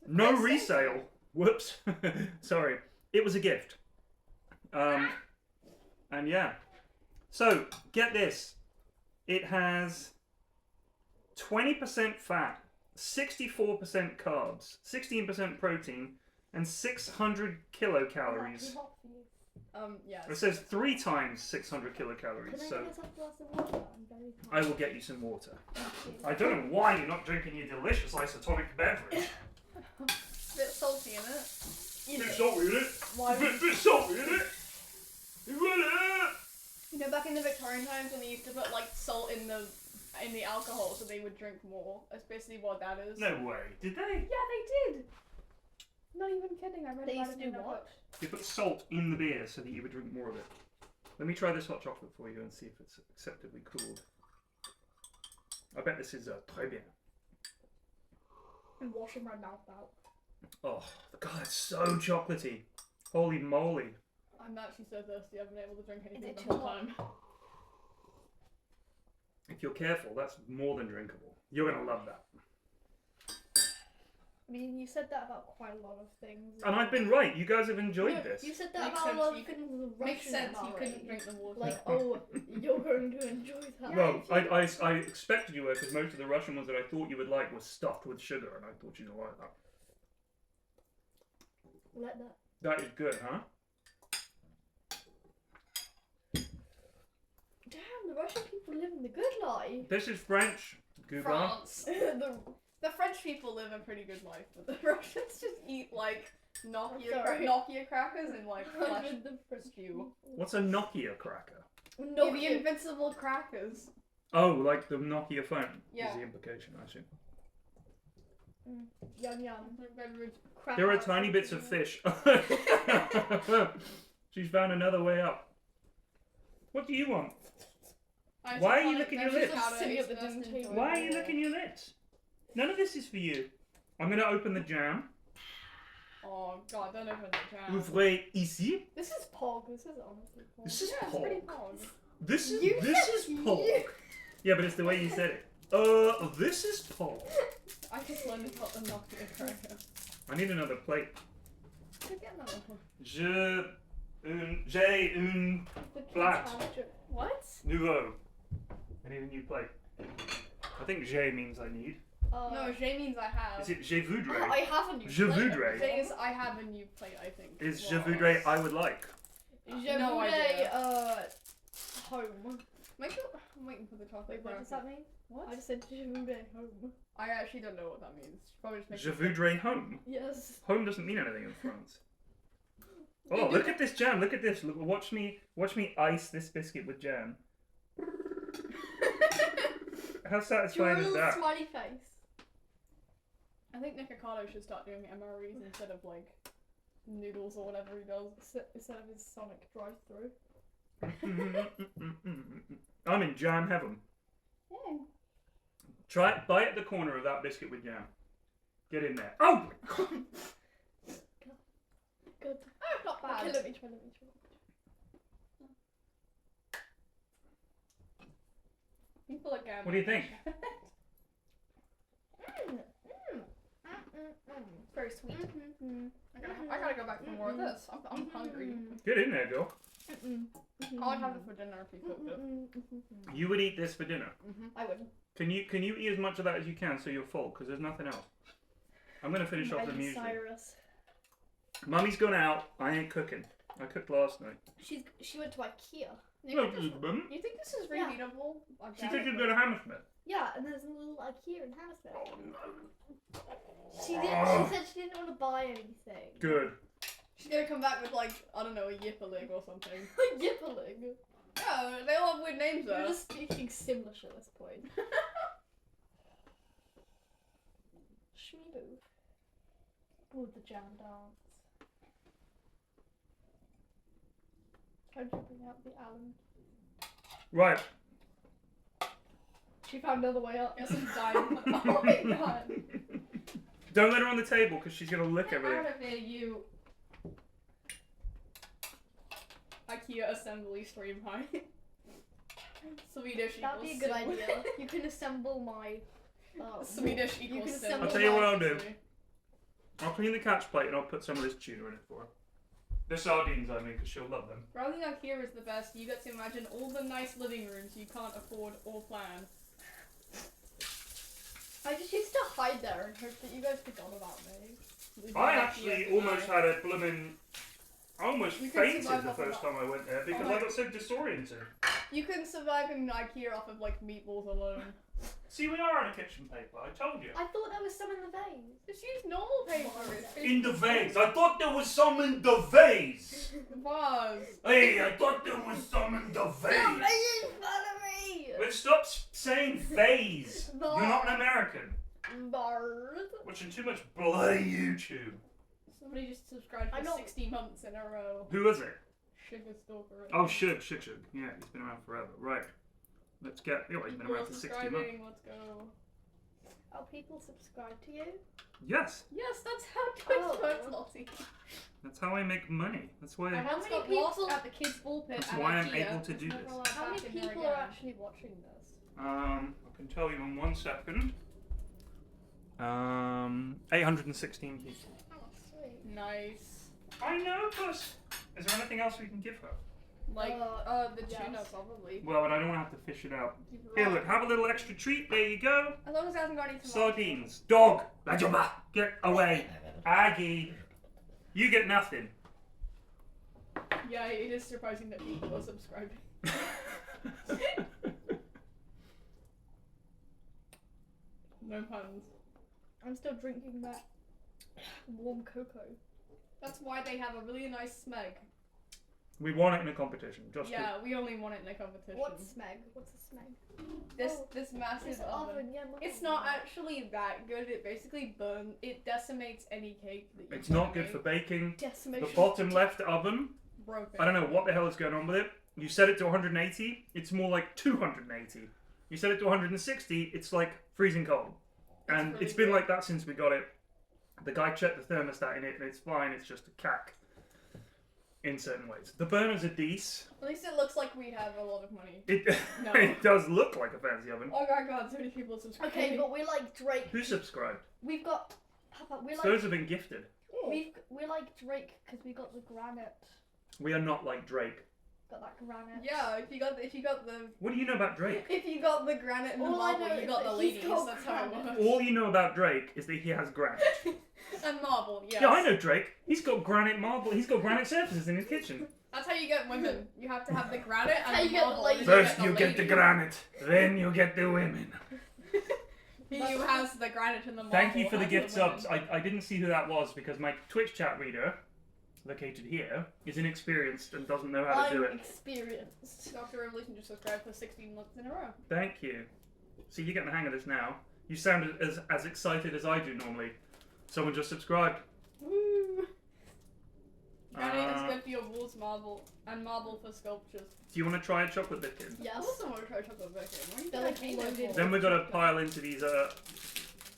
no resale. Whoops. Sorry. It was a gift. And yeah. So, get this. It has 20% fat, 64% carbs, 16% protein, and 600 kilocalories. Yes. It says 3 times 600 kilocalories. Can I So get a glass of water? I'm very I tired. will get you some water. Thank you. I don't know why you're not drinking your delicious isotonic beverage. Bit salty in it. Bit salty in it. Why? Bit salty in it. You got it. You know, back in the Victorian times when they used to put like salt in the alcohol so they would drink more. That's basically what that is. No way. Did they? Yeah, they did. Not even kidding. I read They about used it to in do a what? book. They put salt in the beer so that you would drink more of it. Let me try this hot chocolate for you and see if it's acceptably cooled. I bet this is très bien. I'm washing my mouth out. Oh, God, it's so chocolatey. Holy moly. I'm actually so thirsty. I've been able to drink anything it the too whole hot? time. If you're careful, that's more than drinkable. You're going to love that. I mean, you said that about quite a lot of things. And I've been right. You guys have enjoyed No, this. You said that Makes about sense, a lot you of things with the Makes Russian sense. You MRE. couldn't drink the water. Like, oh, you're going to enjoy that. Well, I expected you were, because most of the Russian ones that I thought you would like were stuffed with sugar, and I thought you'd like that. Let that. That is good, huh? Damn, the Russian people living the good life. This is French. Gooba. France. The French people live a pretty good life, but the Russians just eat like Sorry. Nokia crackers and like flesh With the French stew. What's a Nokia cracker? No, the invincible crackers. Oh, like the Nokia phone. Yeah. Is the implication, I assume. Yum yum. There are tiny bits of fish. She's found another way up. What do you want? Why are you licking your lips? Why are you licking your lips? None of this is for you. I'm going to open the jam. Oh god, don't open the jam. Ouvrez ici. This is Pog. This is honestly Pog. This is Yeah, it's pretty pork. hard. This is You pork. Yeah, but it's the way you said it. This is pork. I just learned about the Nokia cracker. I need another plate. Could get another one. J'ai une plate What? nouveau. I need a new plate. I think j'ai means I need. No, J means I have. Is it je voudrais? I have a new Je plate. voudrais. J is I have a new plate, I think. Is as je well. voudrais I would like. Je No voudrais, idea. home. Make sure I'm waiting for the chocolate. Wait, what does that mean? What? I just said je voudrais home. I actually don't know what that means. Probably just Je making voudrais home. Yes. Home doesn't mean anything in France. They Oh, do look at this jam! Look at this! Look, watch me ice this biscuit with jam. How satisfying is Drool that? smiley face. I think Nick Ocado should start doing MREs instead of like noodles or whatever he does. Instead of his Sonic drive-through. I'm in jam heaven. Yeah. Try it. Bite at the corner of that biscuit with jam. Get in there. Oh! Good. Oh, not bad. Okay, let me try. People are gambling. What do you think? Very sweet. I gotta go back for more of this. I'm hungry. Get in there, girl. I'll have it for dinner if you cooked it. You would eat this for dinner. I wouldn't. Can you eat as much of that as you can so you're full? Because there's nothing else. I'm gonna finish off the Miley muesli. Cyrus. Mummy's gone out. I ain't cooking. I cooked last night. She went to IKEA. You think this is Yeah. reheatable? I She doubt said it, she'd but- go to Hammersmith. Yeah, and there's a little IKEA in Hammersmith. She Oh. said she didn't want to buy anything. Good. She's gonna come back with like, I don't know, a yipperling or something. Yippling. Yeah, they all have weird names You're though. just speaking Simlish at this point. Shmeeboo. Ooh, the jam dance. Trying to bring out the Allen. Right. She found another way up. Yes, I'm dying. Oh my god. Don't let her on the table because she's gonna lick Get everything. out of here, you. IKEA assembly stream, hi. Swedish That'd be a equals good sim. idea. You can assemble my. Swedish You equals can sim. assemble I'll tell you what I'll do. obviously. I'll clean the catch plate and I'll put some of this tuna in it for her. The sardines, I mean, because she'll love them. But I think IKEA is the best. You get to imagine all the nice living rooms you can't afford or plan. I just used to hide there and hope that you guys forgot about me. I actually almost had a blooming. I almost You can fainted survive the off of first that. time I went there because Oh my- I got so disoriented. You can survive in IKEA off of like meatballs alone. See, we are out of kitchen paper, I told you. I thought there was some in the vase. Just use normal paper. In the vase. I thought there was some in the vase. Was. Hey, I thought there was some in the Stop vase. making fun of me! But stop saying vase. You're not an American. Bard. Watching too much bloody YouTube. Somebody just subscribed I for know. 60 months in a row. Who was it? Sugar Stalker. Oh, Shug. Yeah, he's been around forever. Right. Let's get. Oh, he's been People around for 60 months. subscribing, let's go. Are people subscribe to you? Yes. Yes, that's how Twitch Oh. works, Lottie. That's how I make money. That's why. I How once many got lost people- at the kids' ball pit That's at why I'm IKEA. able to do Never this. allowed How back many in there people are again. actually watching this? I can tell you in 1 second. 816 people. Oh, sweet. Nice. I know, but is there anything else we can give her? Like, the yes. tuna probably. Well, but I don't want to have to fish it out. You've Here, right. look, have a little extra treat. There you go. As long as it hasn't got any tomatoes. Sardines. Dog. Rajaba. Get away. Aggie. You get nothing. Yeah, it is surprising that people are subscribing. No puns. I'm still drinking that warm cocoa. That's why they have a really nice smeg. We won it in a competition. Just Yeah, we only won it in a competition. What's smeg? What's a smeg? this massive It's an oven? oven, yeah. It's not actually that good. It basically burns. It decimates any cake that you It's try not to good for make. baking. Decimation. The bottom left oven, Broken. I don't know what the hell is going on with it. You set it to 180, it's more like 280. You set it to 160, it's like freezing cold. And really it's been weird. like that since we got it. The guy checked the thermostat in it and it's fine, it's just a cack in certain ways. The burners are decent. At least it looks like we have a lot of money. It, No. it does look like a fancy oven. Oh my god, so many people subscribe. Okay, but we're like Drake. Who subscribed? We've got. Papa, we're like. Those have been gifted. We're like Drake because we got the granite. We are not like Drake. Got that granite. Yeah, if you got the What do you know about Drake? granite and the All I marble, know you is got that the he's ladies. got That's how it granite. works. All you know about Drake is that he has granite. And marble, yes. Yeah, I know Drake. He's got granite marble. He's got granite surfaces in his kitchen. That's how you get women. You have to have the granite How and you the get the marble. ladies. First you get the ladies. granite, then you get the women. He who has the granite and the marble. Thank you for the has gift women. subs. I didn't see who that was because my Twitch chat reader, located here, is inexperienced and doesn't know how to do I'm it. experienced. Dr. Revolution just subscribed for 16 months in a row. Thank you. See, you're getting the hang of this now. You sound as excited as I do normally. Someone just subscribed. Woo! Granite is Uh, good for your walls, marble, and marble for sculptures. Do you want to try a chocolate biscuit? I Yes. also want to try chocolate bacon. What are you They're gonna like hate it loaded. for? Then we're gonna pile into these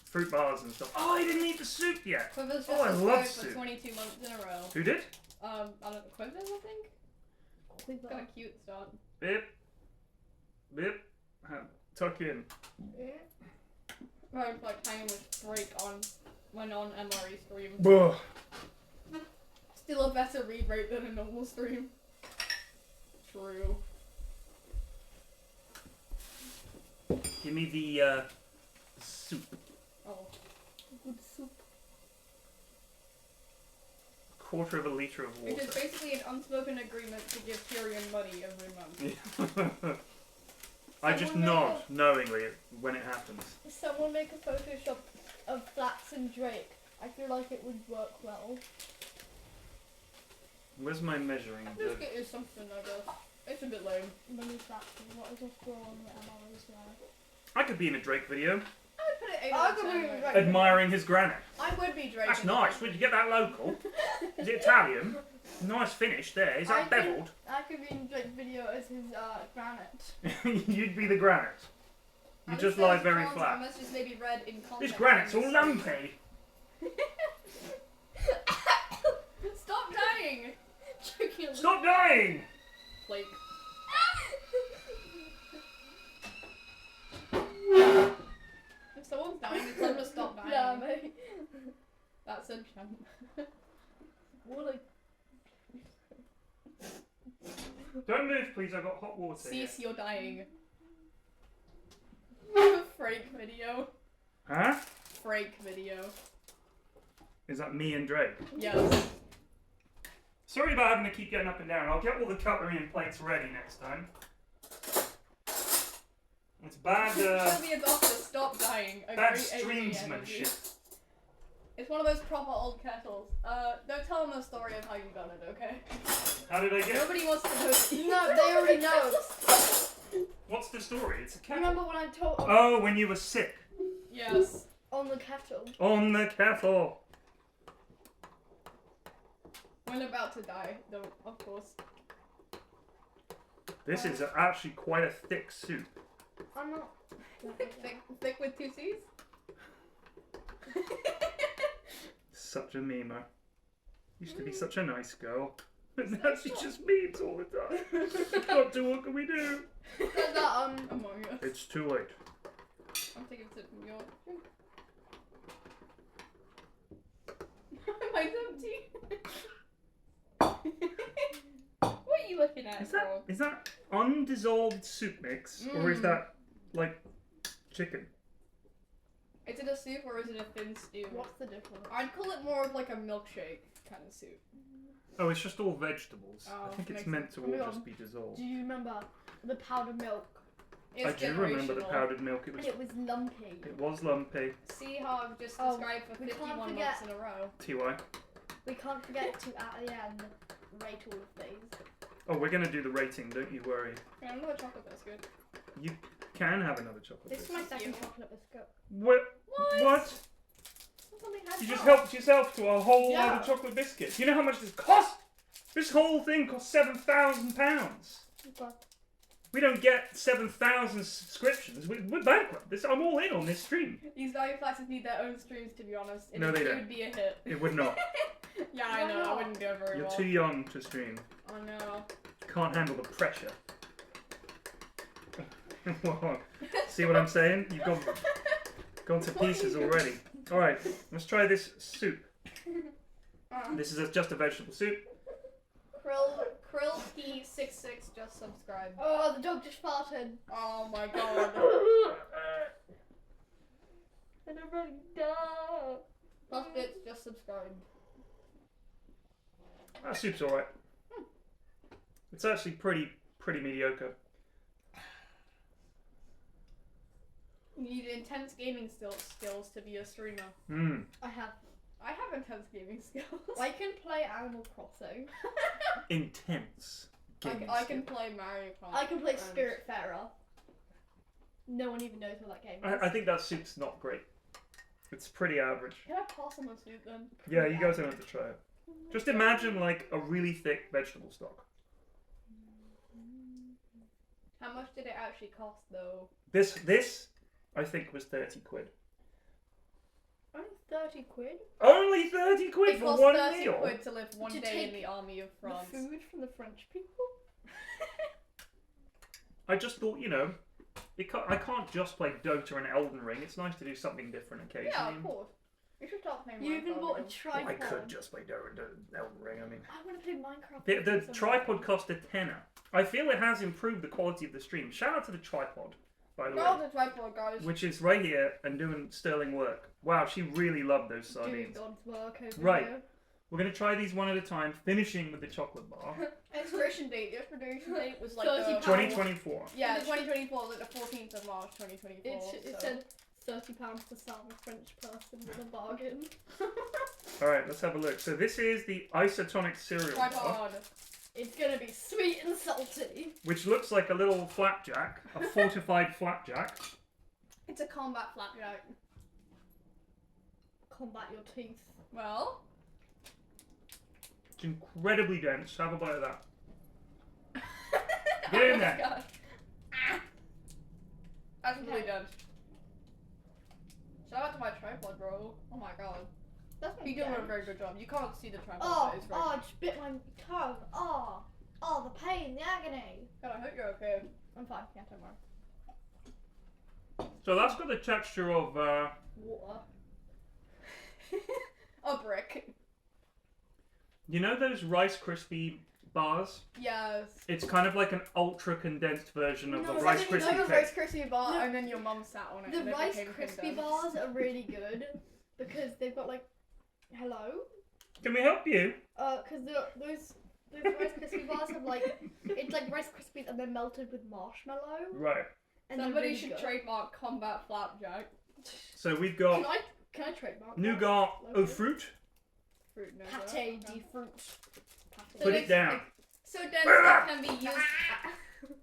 fruit bars and stuff. Oh, I didn't eat the soup yet. Quiver's just Oh, I subscribed love for soup. 22 months in a row. Who did? I don't know, Quivers, I think? Quiver. Got a cute start. Bip. Bip. Tuck in. I was like hanging with Drake on when on MRE stream. Buh. Still a better read rate than a normal stream. True. Give me the soup. Oh. Good soup. Quarter of a litre of Which water. is basically an unspoken agreement to give Tyrion money every month. I just Someone nod make knowingly when it happens. Someone make a Photoshop of Flax and Drake. I feel like it would work well. Where's my measuring? Just get you something, I guess. It's a bit lame. Mini Flax is what is just draw on the MREs there. I could be in a Drake video, I would put it 8 I out of could 10. be right? right. admiring his granite. I would be Drake. That's in the nice. game. Where'd you get that local? Is it Italian? Nice finish there. Is that I beveled? I could be in like video as his granite. You'd be the granite. You Alice just says lie very content flat. must just maybe read in context. This granite's all lumpy. Stop dying! Choking on the Stop dying! Like, if someone's dying, it's time to stop dying. Yeah, mate. That's a jump. What a Don't move, please. I've got hot water. Here. Cease, you're dying. Frank video. Huh? Frank video. Is that me and Drake? Yes. Sorry about having to keep getting up and down. I'll get all the cutlery and plates ready next time. It's bad, Tell me a doctor, stop dying. A bad great AV energy. streamsmanship. It's one of those proper old kettles. Don't tell them the story of how you got it, okay? How did I get it? Nobody wants to know. No, they already know. What's the story? It's a kettle. Remember when I told Oh, when you were sick. Yes. on the kettle? On the kettle. When about to die, though, of course. This is actually quite a thick soup. I'm not. Thick with two C's? Such a memer. Used to be such a nice girl. But now she just memes all the time. Can't do, what can we do? There's that Among Us. It's too late. I'm taking a sip from your. Mine's empty. What are you looking at, dog? Is that undissolved soup mix? Or is that, like, chicken? Is it a soup or is it a thin stew? What's the difference? I'd call it more of like a milkshake kind of soup. Oh, it's just all vegetables. Oh, I think it's makes meant to sense. all Hold just on. be dissolved. Do you remember the powdered milk? It's I do remember the generational. powdered milk. It And was, it was lumpy. it was lumpy. See how I've just Oh, described for we can't 51 forget- months in a row. TY. We can't forget to at the end rate all of these. Oh, we're going to do the rating, don't you worry. Yeah, another chocolate biscuit. You can have another chocolate This is biscuit. my second you. chocolate biscuit. What? What? Something had You just fun. helped yourself to a whole Yeah. load of chocolate biscuits. You know how much this cost? This whole thing cost £7,000. Okay. We don't get 7,000 subscriptions. We're bankrupt. I'm all in on this stream. These Babbyflaxes need their own streams, to be honest. No, they It don't. would be a hit. It would not. Yeah, I Why know. I not? wouldn't do it very You're well. too young to stream. Oh no. Can't handle the pressure. Whoa. See what I'm saying? You've gone to pieces already. Alright, let's try this soup. This is just a vegetable soup. Krill P66 just subscribed. Oh, the dog just farted. Oh my god. And I'm running down. Plus bits just subscribed. That soup's alright. It's actually pretty mediocre. You need intense gaming skills to be a streamer. Mmm. I have. I have intense gaming skills. I can play Animal Crossing. Intense. gaming I can skill. play Mario Kart. I can play and- Spiritfarer. No one even knows what that game is. I think that soup's not great. It's pretty average. Can I pass on the soup then? Yeah, you guys don't have to try it. Just imagine like a really thick vegetable stock. How much did it actually cost though? This, I think, was 30 quid. Only 30 quid? Only 30 quid It for cost one 30 meal. quid to live one To day in take the army of France. The food from the French people? I just thought, you know, I can't just play Dota and Elden Ring. It's nice to do something different occasionally. Yeah, of course. You should start playing You even Minecraft bought a again. Well, tripod. I could just play Dota and Elden Ring. I mean, I want to play Minecraft. the with some tripod cost a tenner. I feel it has improved the quality of the stream. Shout out to the tripod, by the Go way, on the tripod, guys. which is right here and doing sterling work. Wow, she really loved those Do sardines. God's work over Right. here. We're going to try these one at a time, finishing with the chocolate bar. Expiration date. The expiration date was like 30 the... 2024. Yeah, 2024, like the 14th of March 2024. It so. said £30 to serve a French person with a bargain. Alright, let's have a look. So this is the isotonic cereal bar, Tripod. It's gonna be sweet and salty. which looks like a little flapjack, a fortified flapjack. It's a combat flapjack. Combat your teeth. Well, It's incredibly dense. Have a bite of that. Get in there. Oh my god. That's really Okay. dense. Shout out to my tripod, bro. Oh my god. That's You're doing a very good job. You can't see the tripod, Oh, but it's very oh, I just bit my tongue. Oh, the pain, the agony. God, I hope you're okay. I'm fine. Yeah, don't worry. So that's got the texture of Water. A brick. you know those Rice Krispie bars? Yes. It's kind of like an ultra condensed version of No, the it's Rice like Krispie Like a cake. Rice Krispie bar, No. and then your mum sat on it. The and it Rice became Krispie condensed. bars are really good because they've got like, hello? Can we help you? Because those Rice Krispie bars have like, it's like Rice Krispies and they're melted with marshmallow. Right. And they're Somebody really should good. trademark combat flapjack. So we've got Can I trademark that? nougat au Okay. fruit. Fruit no. Pate de fruit. Put it down. So dense it can be used.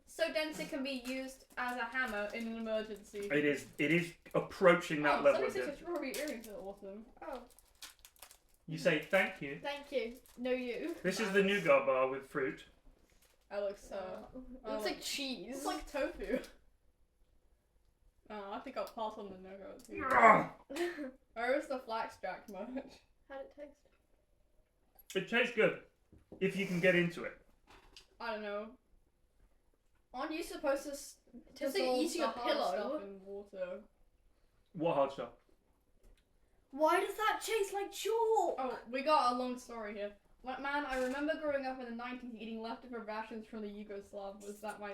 So dense it can be used as a hammer in an emergency. It is approaching that level somebody of says depth. your strawberry earrings are awesome. Oh, You say thank you. thank you. No, you. This is the nougat bar with fruit. That looks so. It looks like cheese. It's like tofu. Oh, I think I'll pass on the nougat too. Ugh. Where is the flaxjack merch? How'd it taste? It tastes good if you can get into it. I don't know. Aren't you supposed to Tastes like dissolve eating the a hard pillow. stuff in water? What hard stuff? Why does that taste like chalk? Oh, we got a long story here. Man, I remember growing up in the 90s eating leftover rations from the Yugoslavs that my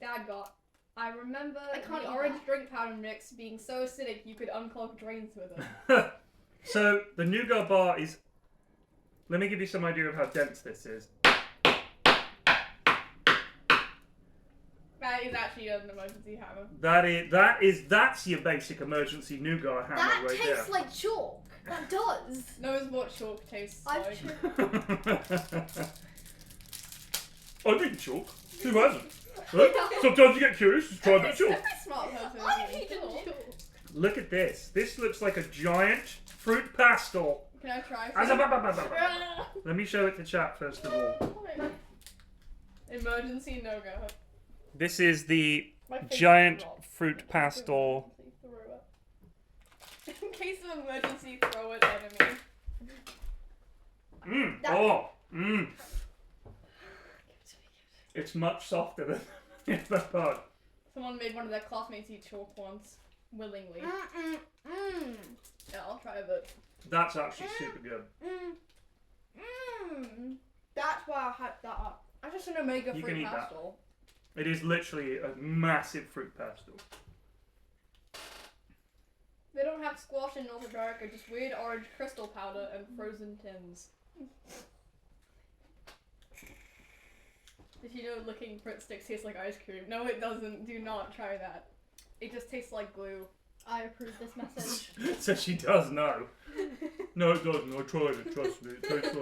dad got. I remember I can't the eat orange that. drink powder mix being so acidic you could unclog drains with it. So the nougat bar is. Let me give you some idea of how dense this is. That is actually an emergency hammer. That's your basic emergency nougat hammer That right tastes like chalk. That does. Knows what chalk tastes I've like. there. I've eaten chalk. Who hasn't? Right? Sometimes you get curious, just try a bit of chalk. Every smart person I've has eaten chalk. chalk. Look at this. This looks like a giant fruit pastel. Can I try some? Let me show it to chat first of all. Emergency nougat. This is the My face giant is rock. fruit pastel. In case of emergency, throw it enemy. It's much softer than the other part. Someone made one of their classmates eat chalk once. Willingly. Yeah, I'll try a bit. That's actually super good. That's why I hyped that up. That's just an omega You fruit can eat that. pastel. It is literally a massive fruit pastel. They don't have squash in North America, just weird orange crystal powder and frozen tins. Did you know licking fruit sticks tastes like ice cream? No, it doesn't. Do not try that. It just tastes like glue. I approve this message. So she does know. No, it doesn't. I tried it. Trust me. It tastes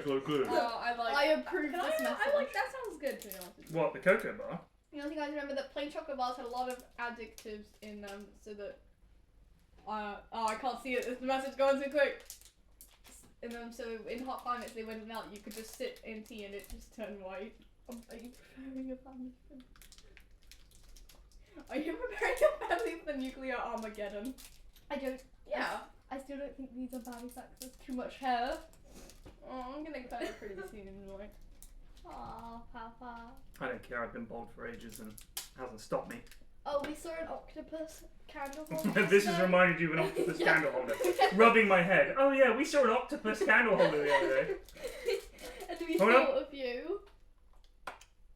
like glue. I approve Can this I- message. I like that sounds good to be honest with you. What, the cocoa bar? You know, you guys remember that plain chocolate bars had a lot of adjectives in them, so that I can't see it. The message going too quick. And so in hot climates they wouldn't melt. You could just sit in tea and it just turned white. Are you preparing your family for? Are you preparing your family for nuclear Armageddon? I don't. Yeah. I still don't think these are Babbyflaxes. Too much hair. Oh, I'm gonna cut it pretty soon anyway. Aw, papa. I don't care. I've been bald for ages and hasn't stopped me. Oh, we saw an octopus candle holder. This has yesterday. reminded you of an octopus Yeah. candle holder. Rubbing my head. Oh yeah, we saw an octopus candle holder the other day. And we Hold thought of you.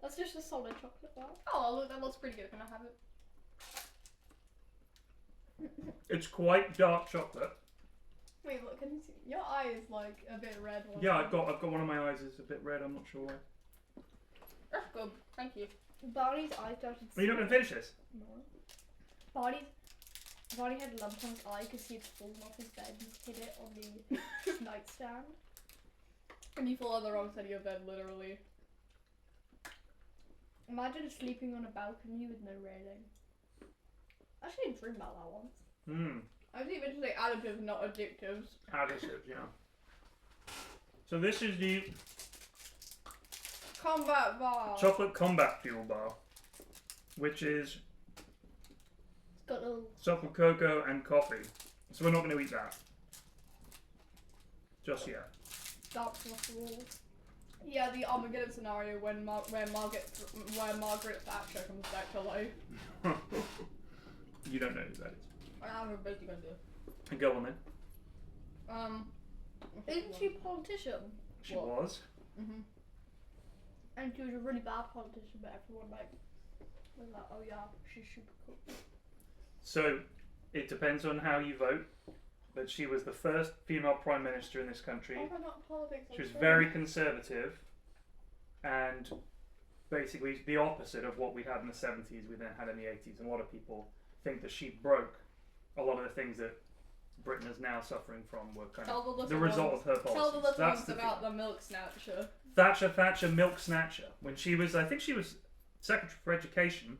That's just a solid chocolate bar. Oh, look, that looks pretty good. Can I have it? It's quite dark chocolate. Wait, look, can you see? Your eye is like a bit red. Yeah, I've got one of my eyes is a bit red. I'm not sure why. That's good. Thank you. Barney's eyes started. Are you not gonna finish this? No. Barney had lumps on his eye because he had fallen off his bed and hid it on the nightstand. And you fall on the wrong side of your bed, literally. Imagine sleeping on a balcony with no railing. I actually didn't dream about that once. Hmm. I was even to say additives, not addictives. Additives, yeah. So this is the Combat bar. chocolate combat fuel bar, which is It's got little. chocolate cocoa and coffee. So we're not going to eat that just yet. Dark rules. Yeah, the Armageddon scenario where Margaret Thatcher comes back to life. You don't know who that is. I'm basically gonna do. Go on then. Isn't she a politician? She What? was. Mhm. And she was a really bad politician, but everyone was like, oh yeah, she's super cool. So it depends on how you vote, but she was the first female prime minister in this country. Oh, not politics. She was very conservative and basically the opposite of what we had in the 70s, we then had in the 80s. And a lot of people think that she broke a lot of the things that Britain is now suffering from were kind of the result of her policies. Tell the little That's ones the about thing. the milk snatcher. Thatcher, milk snatcher. When she was, I think she was Secretary for Education,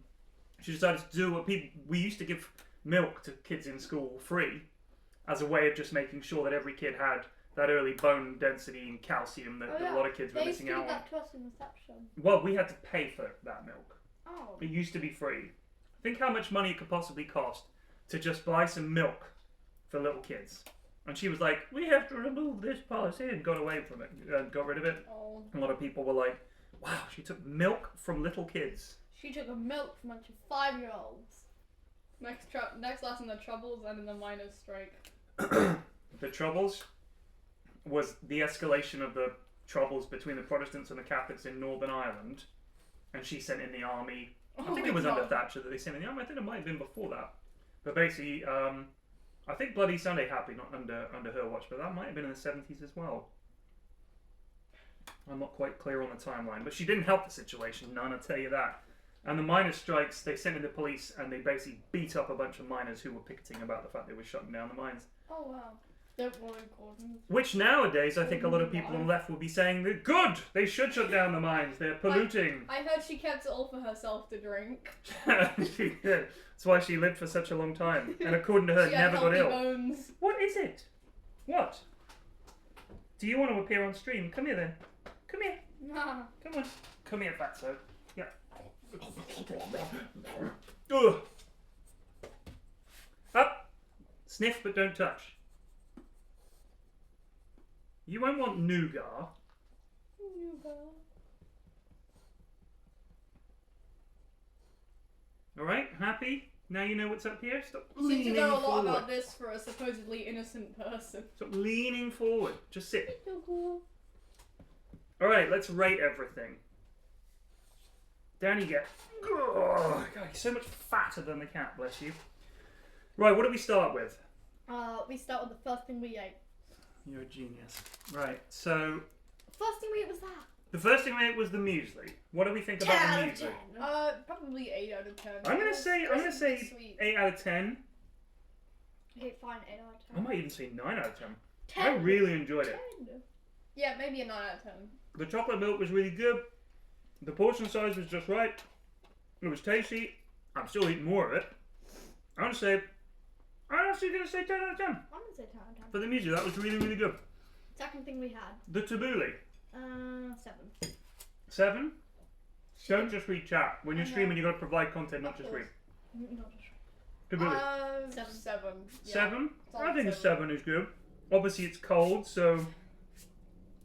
she decided to do what we used to give milk to kids in school free as a way of just making sure that every kid had that early bone density and calcium that, that a lot of kids were They used to missing give out on. that to us in reception. Well, we had to pay for that milk. Oh. It used to be free. Think how much money it could possibly cost to just buy some milk for little kids. And she was like, we have to remove this policy, and got away from it, got rid of it. Oh. A lot of people were like, wow, she took milk from little kids. She took a milk from a bunch of 5-year-olds. Next lesson, the Troubles and the miners' strike. The Troubles was the escalation of the troubles between the Protestants and the Catholics in Northern Ireland. And she sent in the army. I think my it was God. under Thatcher that they sent in the army. I think it might have been before that. But basically, I think Bloody Sunday happened not under her watch, but that might have been in the 70s as well. I'm not quite clear on the timeline, but she didn't help the situation, none, I'll tell you that. And the miners' strikes, they sent in the police and they basically beat up a bunch of miners who were picketing about the fact they were shutting down the mines. Oh wow. Don't worry, Gordon. Which nowadays, I think a lot of people on the left will be saying that good, they should shut down the mines, they're polluting. I heard she kept it all for herself to drink. She did. That's why she lived for such a long time. And according to her, She had never got healthy ill. bones. What is it? What? Do you want to appear on stream? Come here then. Come here. Nah. Come on. Come here, fatso. Yeah. Ugh. Up. Sniff but don't touch. You won't want nougat. Alright, happy? Now you know what's up here? Stop Seems to leaning know a lot forward. about this for a supposedly innocent person. Stop leaning forward. Just sit. Alright, let's rate everything. Down you get. Oh, God, he's so much fatter than the cat, bless you. Right, what do we start with? We start with the first thing we ate. You're a genius. Right, so First thing we ate was that. the first thing we ate was the muesli. What do we think 10 about out the of muesli? 10. Probably 8 out of 10. I'm gonna say Sweet. 8 out of 10. Okay, fine, 8 out of I 10. might even say 9 out of 10. 10. I really enjoyed it. 10. Yeah, maybe a 9 out of 10. The chocolate milk was really good. The portion size was just right. It was tasty. I'm still eating more of it. I'm actually gonna say 10 out of 10. I'm gonna say 10 out of 10. For the muesli, that was really, really good. Second thing we had. The tabbouleh. 7. 7? Don't just read chat. When you're I know. streaming, you've got to provide content, not Of just course. read. Not just. Tabbouleh. 7. 7. Yeah. 7? Solid I think a 7. 7 is good. Obviously, it's cold, so,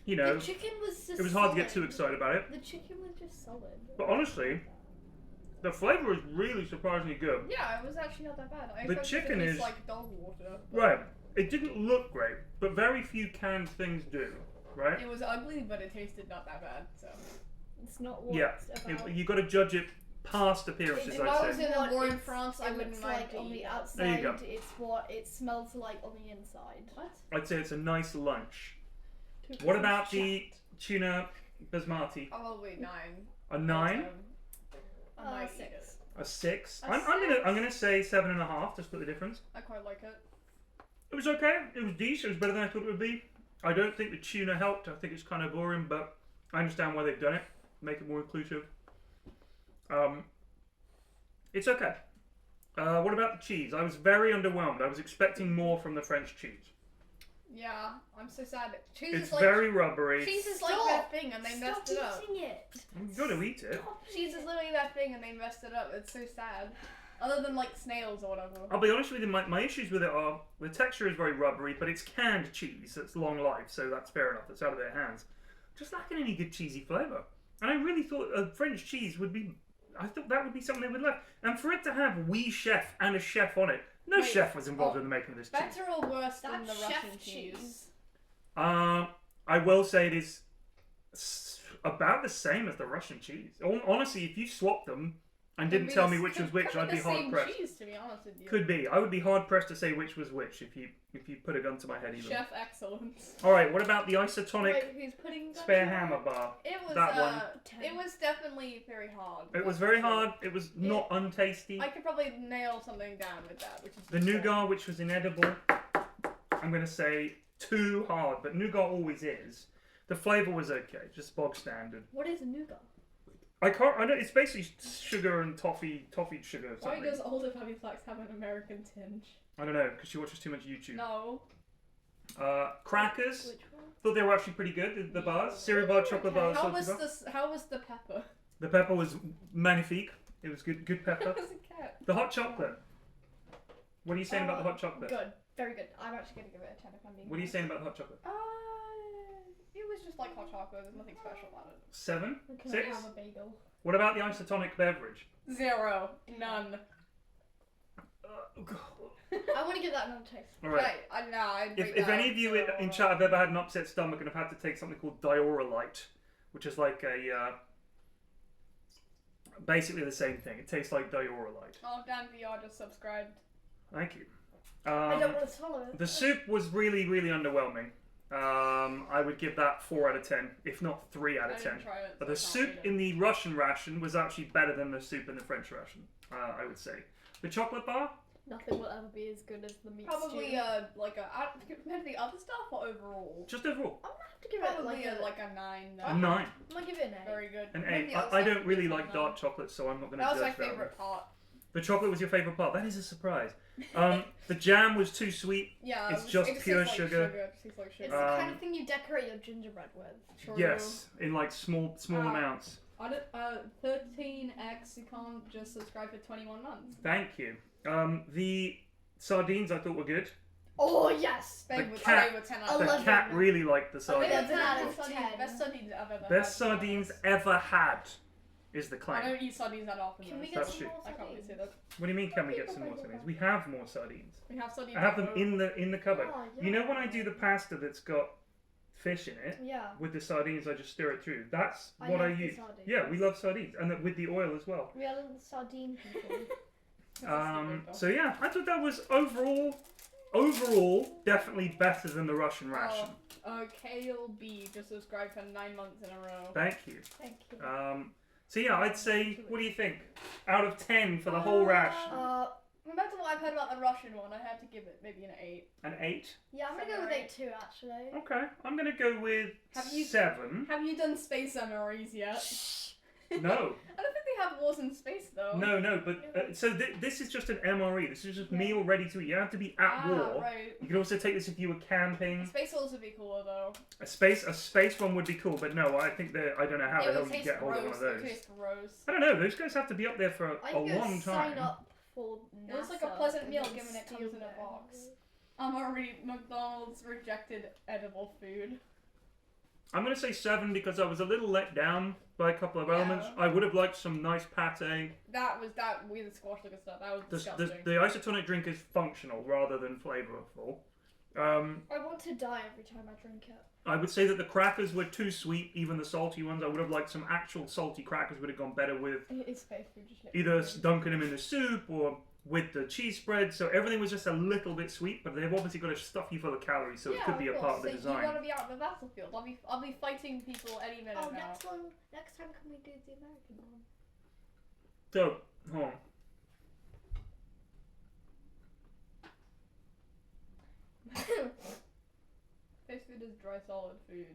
you know, The chicken was just it was hard to get too solid. excited about it. The chicken was just solid. But honestly, the flavour was really surprisingly good. Yeah, it was actually not that bad. I The expected chicken it to taste is- like dog water. but Right. It didn't look great, but very few canned things do, right? It was ugly, but it tasted not that bad. So. It's not what Yeah. it's about. You got to judge it past appearances, If I'd I was say. in a What war in it's- France, I it wouldn't looks mind like to on eat the it. outside. There you go. It's what it smells like on the inside. What? I'd say it's a nice lunch. What about the tuna basmati? Probably 9. A 9? I might eat 6. it. A 6? A I'm gonna say 7.5 to split the difference. I quite like it. It was okay. It was decent. It was better than I thought it would be. I don't think the tuna helped. I think it's kind of boring, but I understand why they've done it. Make it more inclusive. It's okay. What about the cheese? I was very underwhelmed. I was expecting more from the French cheese. Yeah, I'm so sad. Cheese It's is like very rubbery. cheese is like Stop. their thing, and they messed it up. Stop eating it. You've got to eat it. Cheese is literally their thing, and they messed it up. It's so sad. Other than like snails or whatever. I'll be honest with you, my issues with it are the texture is very rubbery, but it's canned cheese, so it's long life, so that's fair enough. It's out of their hands. Just lacking any good cheesy flavour. And I really thought a French cheese would be. I thought that would be something they would love. And for it to have wee chef and a chef on it, no Wait, chef was involved in the making of this cheese. Better or worse than the That's Russian chef cheese? I will say it is about the same as the Russian cheese. Honestly, if you swap them and didn't tell me which was which, I'd be hard pressed. Cheese, to be honest with you. Could be. I would be hard pressed to say which was which if you put a gun to my head. Even. Chef excellence. All right. What about the isotonic Wait, who's putting spare hammer bar? It was That one. it was definitely very hard. It was very hard. It was not untasty. I could probably nail something down with that, which is The nougat, which was inedible, I'm going to say too hard, but nougat always is. The flavour was okay, just bog standard. What is nougat? I don't. It's basically sugar and toffee sugar or Why something. does older Babbyflax have an American tinge? I don't know, because she watches too much YouTube. No. Crackers. Which one? Thought they were actually pretty good. The bars, cereal bar, chocolate bars. How salty was bar. how was the pepper? The pepper was magnifique. It was good pepper. It was a cat. The hot chocolate. What are you saying about the hot chocolate? Good. Very good. I'm actually going to give it a 10 if I'm being What are you honest. saying about the hot chocolate? It was just like hot chocolate. There's nothing special about it. 7? Can 6? I have a bagel? What about the isotonic beverage? 0. None. I want to give that another taste. Alright. Right. I'd rate If that any of you 0. in chat have ever had an upset stomach and have had to take something called Diorolite, which is like a basically the same thing. It tastes like Diorolite. Oh, Dan VR just subscribed. Thank you. I don't want to swallow it. The soup was really, really underwhelming. I would give that 4 out of 10, if not 3 out I of 10. didn't try it. But so the I can't soup rate it. in the Russian ration was actually better than the soup in the French ration, I would say. The chocolate bar? Nothing will ever be as good as the meat Probably stew. compared to the other stuff or overall. Just overall. I'm gonna have to give it Probably like a 9. A 9. I'm gonna give it an 8. Very good. An Maybe 8. the other I stuff don't really is like like dark chocolate, so I'm not going to That judge was my that one. favorite part. The chocolate was your favourite part. That is a surprise. The jam was too sweet. Yeah, It's it just tastes pure like sugar. It tastes like It's sugar. the kind Um, of thing you decorate your gingerbread with. True. Yes, in like small amounts. 13x, you can't just subscribe for 21 months. Thank you. The sardines I thought were good. Oh yes! Babe would cat- say with 10 I out The of love 10. cat them. really liked the sardines. 11 out Best of sardines- 10. Best sardines I've ever had. Best sardines ever had is the I claim. don't eat sardines that often. Can though, we so get That's some true. more I can't really sardines? say that. What do you mean? Can we get some more sardines? We have more sardines. We have sardines. I have them at in the cupboard. Oh, You know when I do the pasta that's got fish in it Yeah. with the sardines, I just stir it through. That's I what I love the use. sardines. Yeah, we love sardines, and with the oil as well. We are little sardine people. So yeah, I thought that was overall definitely better than the Russian ration. Kale B just subscribed for 9 months in a row. Thank you. Thank you. So yeah, I'd say, what do you think? Out of 10 for the whole ration, Compared to what I've heard about the Russian one, I have to give it maybe an 8. an 8. Yeah, I'm gonna go with 8 too, actually. Okay, I'm gonna go with Have you- 7. Have you done space MREs yet? No, I don't think they have wars in space though. no, but so this is just an MRE. This is just meal ready to eat. You don't have to be at war. Right. You can also take this if you were camping. Space wars would be cooler though. A space one would be cool, but no, I think I don't know how the It hell would you taste get hold of one gross. of It would those. taste gross. I don't know. Those guys have to be up there for a I'm gonna long time. sign up for It looks like a NASA pleasant and meal then given it steal comes in a their box. MRE. Already McDonald's rejected edible food. I'm going to say 7 because I was a little let down by a couple of Yeah. elements. I would have liked some nice pate. That weird squash looking stuff. That was disgusting. The isotonic drink is functional rather than flavorful. I want to die every time I drink it. I would say that the crackers were too sweet, even the salty ones. I would have liked some actual salty crackers would have gone better with It's space food, just either dunking them in the soup or with the cheese spread. So everything was just a little bit sweet, but they've obviously got to stuff you full of calories, so it could be a part of the You design. gotta be out in the battlefield. I'll be fighting people any minute Oh, now. next time can we do the American one? So, hold on. Face food is dry solid food.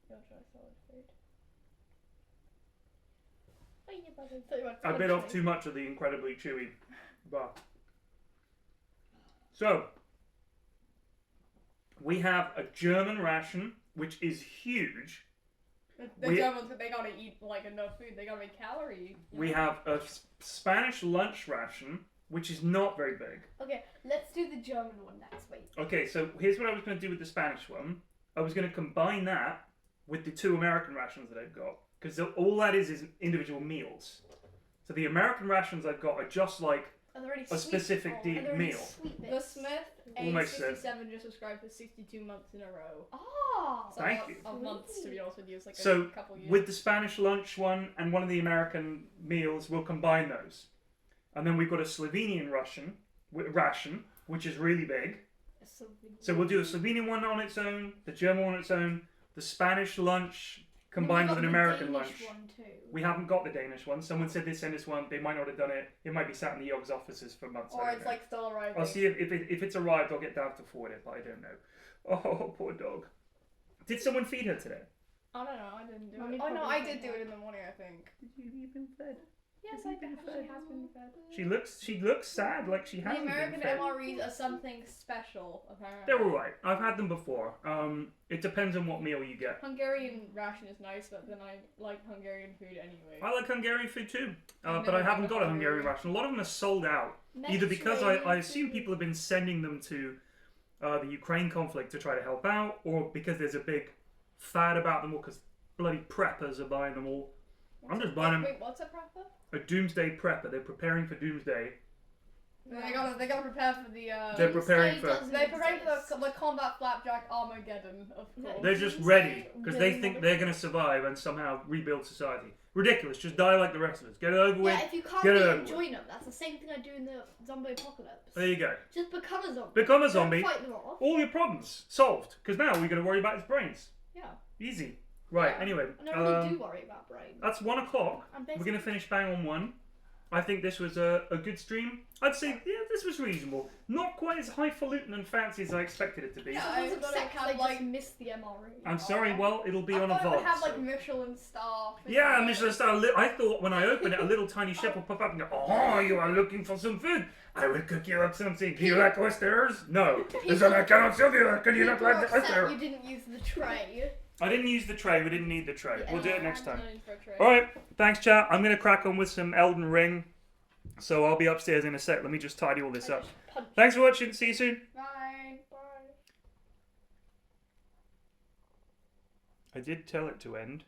Your dry solid food. I bit off too much of the incredibly chewy bar. So, We have a German ration, which is huge. The Germans, they gotta eat like enough food. They gotta make calorie. We have a Spanish lunch ration, which is not very big. Okay, let's do the German one next week. Okay, so here's what I was going to do with the Spanish one. I was going to combine that with the 2 American rations that I've got, because all that is individual meals. So the American rations I've got are just like a specific meal. The Smith Almost A67 just subscribed for 62 months in a row. Oh, So Thank you. Of months, to be honest with you. It's like So a couple years. with the Spanish lunch one and one of the American meals, we'll combine those. And then we've got a Slovenian ration, which is really big. So we'll do a Slovenian one on its own, the German one on its own, the Spanish lunch combined with an American lunch. One too. We haven't got the Danish one. Someone said they'd send us one. They might not have done it. It might be sat in the Yogg's offices for months. Or it's like still arriving. I'll see if it's arrived. I'll get Dav to forward it, but I don't know. Oh, poor dog. Did someone feed her today? I don't know. I didn't do Mommy it. Oh no, probably I did fed do her. it in the morning. I think. You've been fed. Yes, I think she has been fed. She looks sad, like she The hasn't American been fed. MREs are something special, apparently. They're alright. I've had them before. It depends on what meal you get. Hungarian ration is nice, but then I like Hungarian food anyway. I like Hungarian food too, I've but I never haven't had got a Hungarian. Hungarian ration. A lot of them are sold out. Either because I assume people have been sending them to the Ukraine conflict to try to help out, or because there's a big fad about them, or because bloody preppers are buying them all. I'm just buying them. Wait, what's a prepper? A doomsday prepper. They're preparing for doomsday. They gotta prepare for the. They're preparing for. They're preparing for the combat flapjack Armageddon, of course. They're just ready because they think they're going to survive and somehow rebuild society. Ridiculous. Just die like the rest of us. Get it over with. Yeah, if you can't Get it beat over them, with. join them. That's the same thing I do in the zombie apocalypse. There you go. Just become a zombie. Become a Don't zombie. fight them off. All your problems solved. Because now we're going to worry about his brains. Yeah. Easy. Right. Yeah. Anyway. I don't really do worry about brains. That's 1 o'clock. We're going to finish bang on 1. I think this was a good stream. I'd say, yeah, this was reasonable. Not quite as highfalutin and fancy as I expected it to be. Yeah, I was I thought upset it because had, I like- just missed the MRE. I'm sorry, well, it'll be I on a thought it would VOD. have so- like Michelin star. Yeah, Michelin star. I thought when I opened it, a little tiny chef will pop up and go, "Oh, you are looking for some food? I will cook you up something. Do you like oysters? No. Then I cannot serve you. Can you not People like are the upset oyster?" you didn't use the tray. I didn't use the tray. We didn't need the tray. Yeah, We'll do it I'm next time. All All right. Thanks, chat. I'm gonna crack on with some Elden Ring. So I'll be upstairs in a sec. Let me just tidy all this up. Thanks for watching. See you soon. Bye. Bye. I did tell it to end.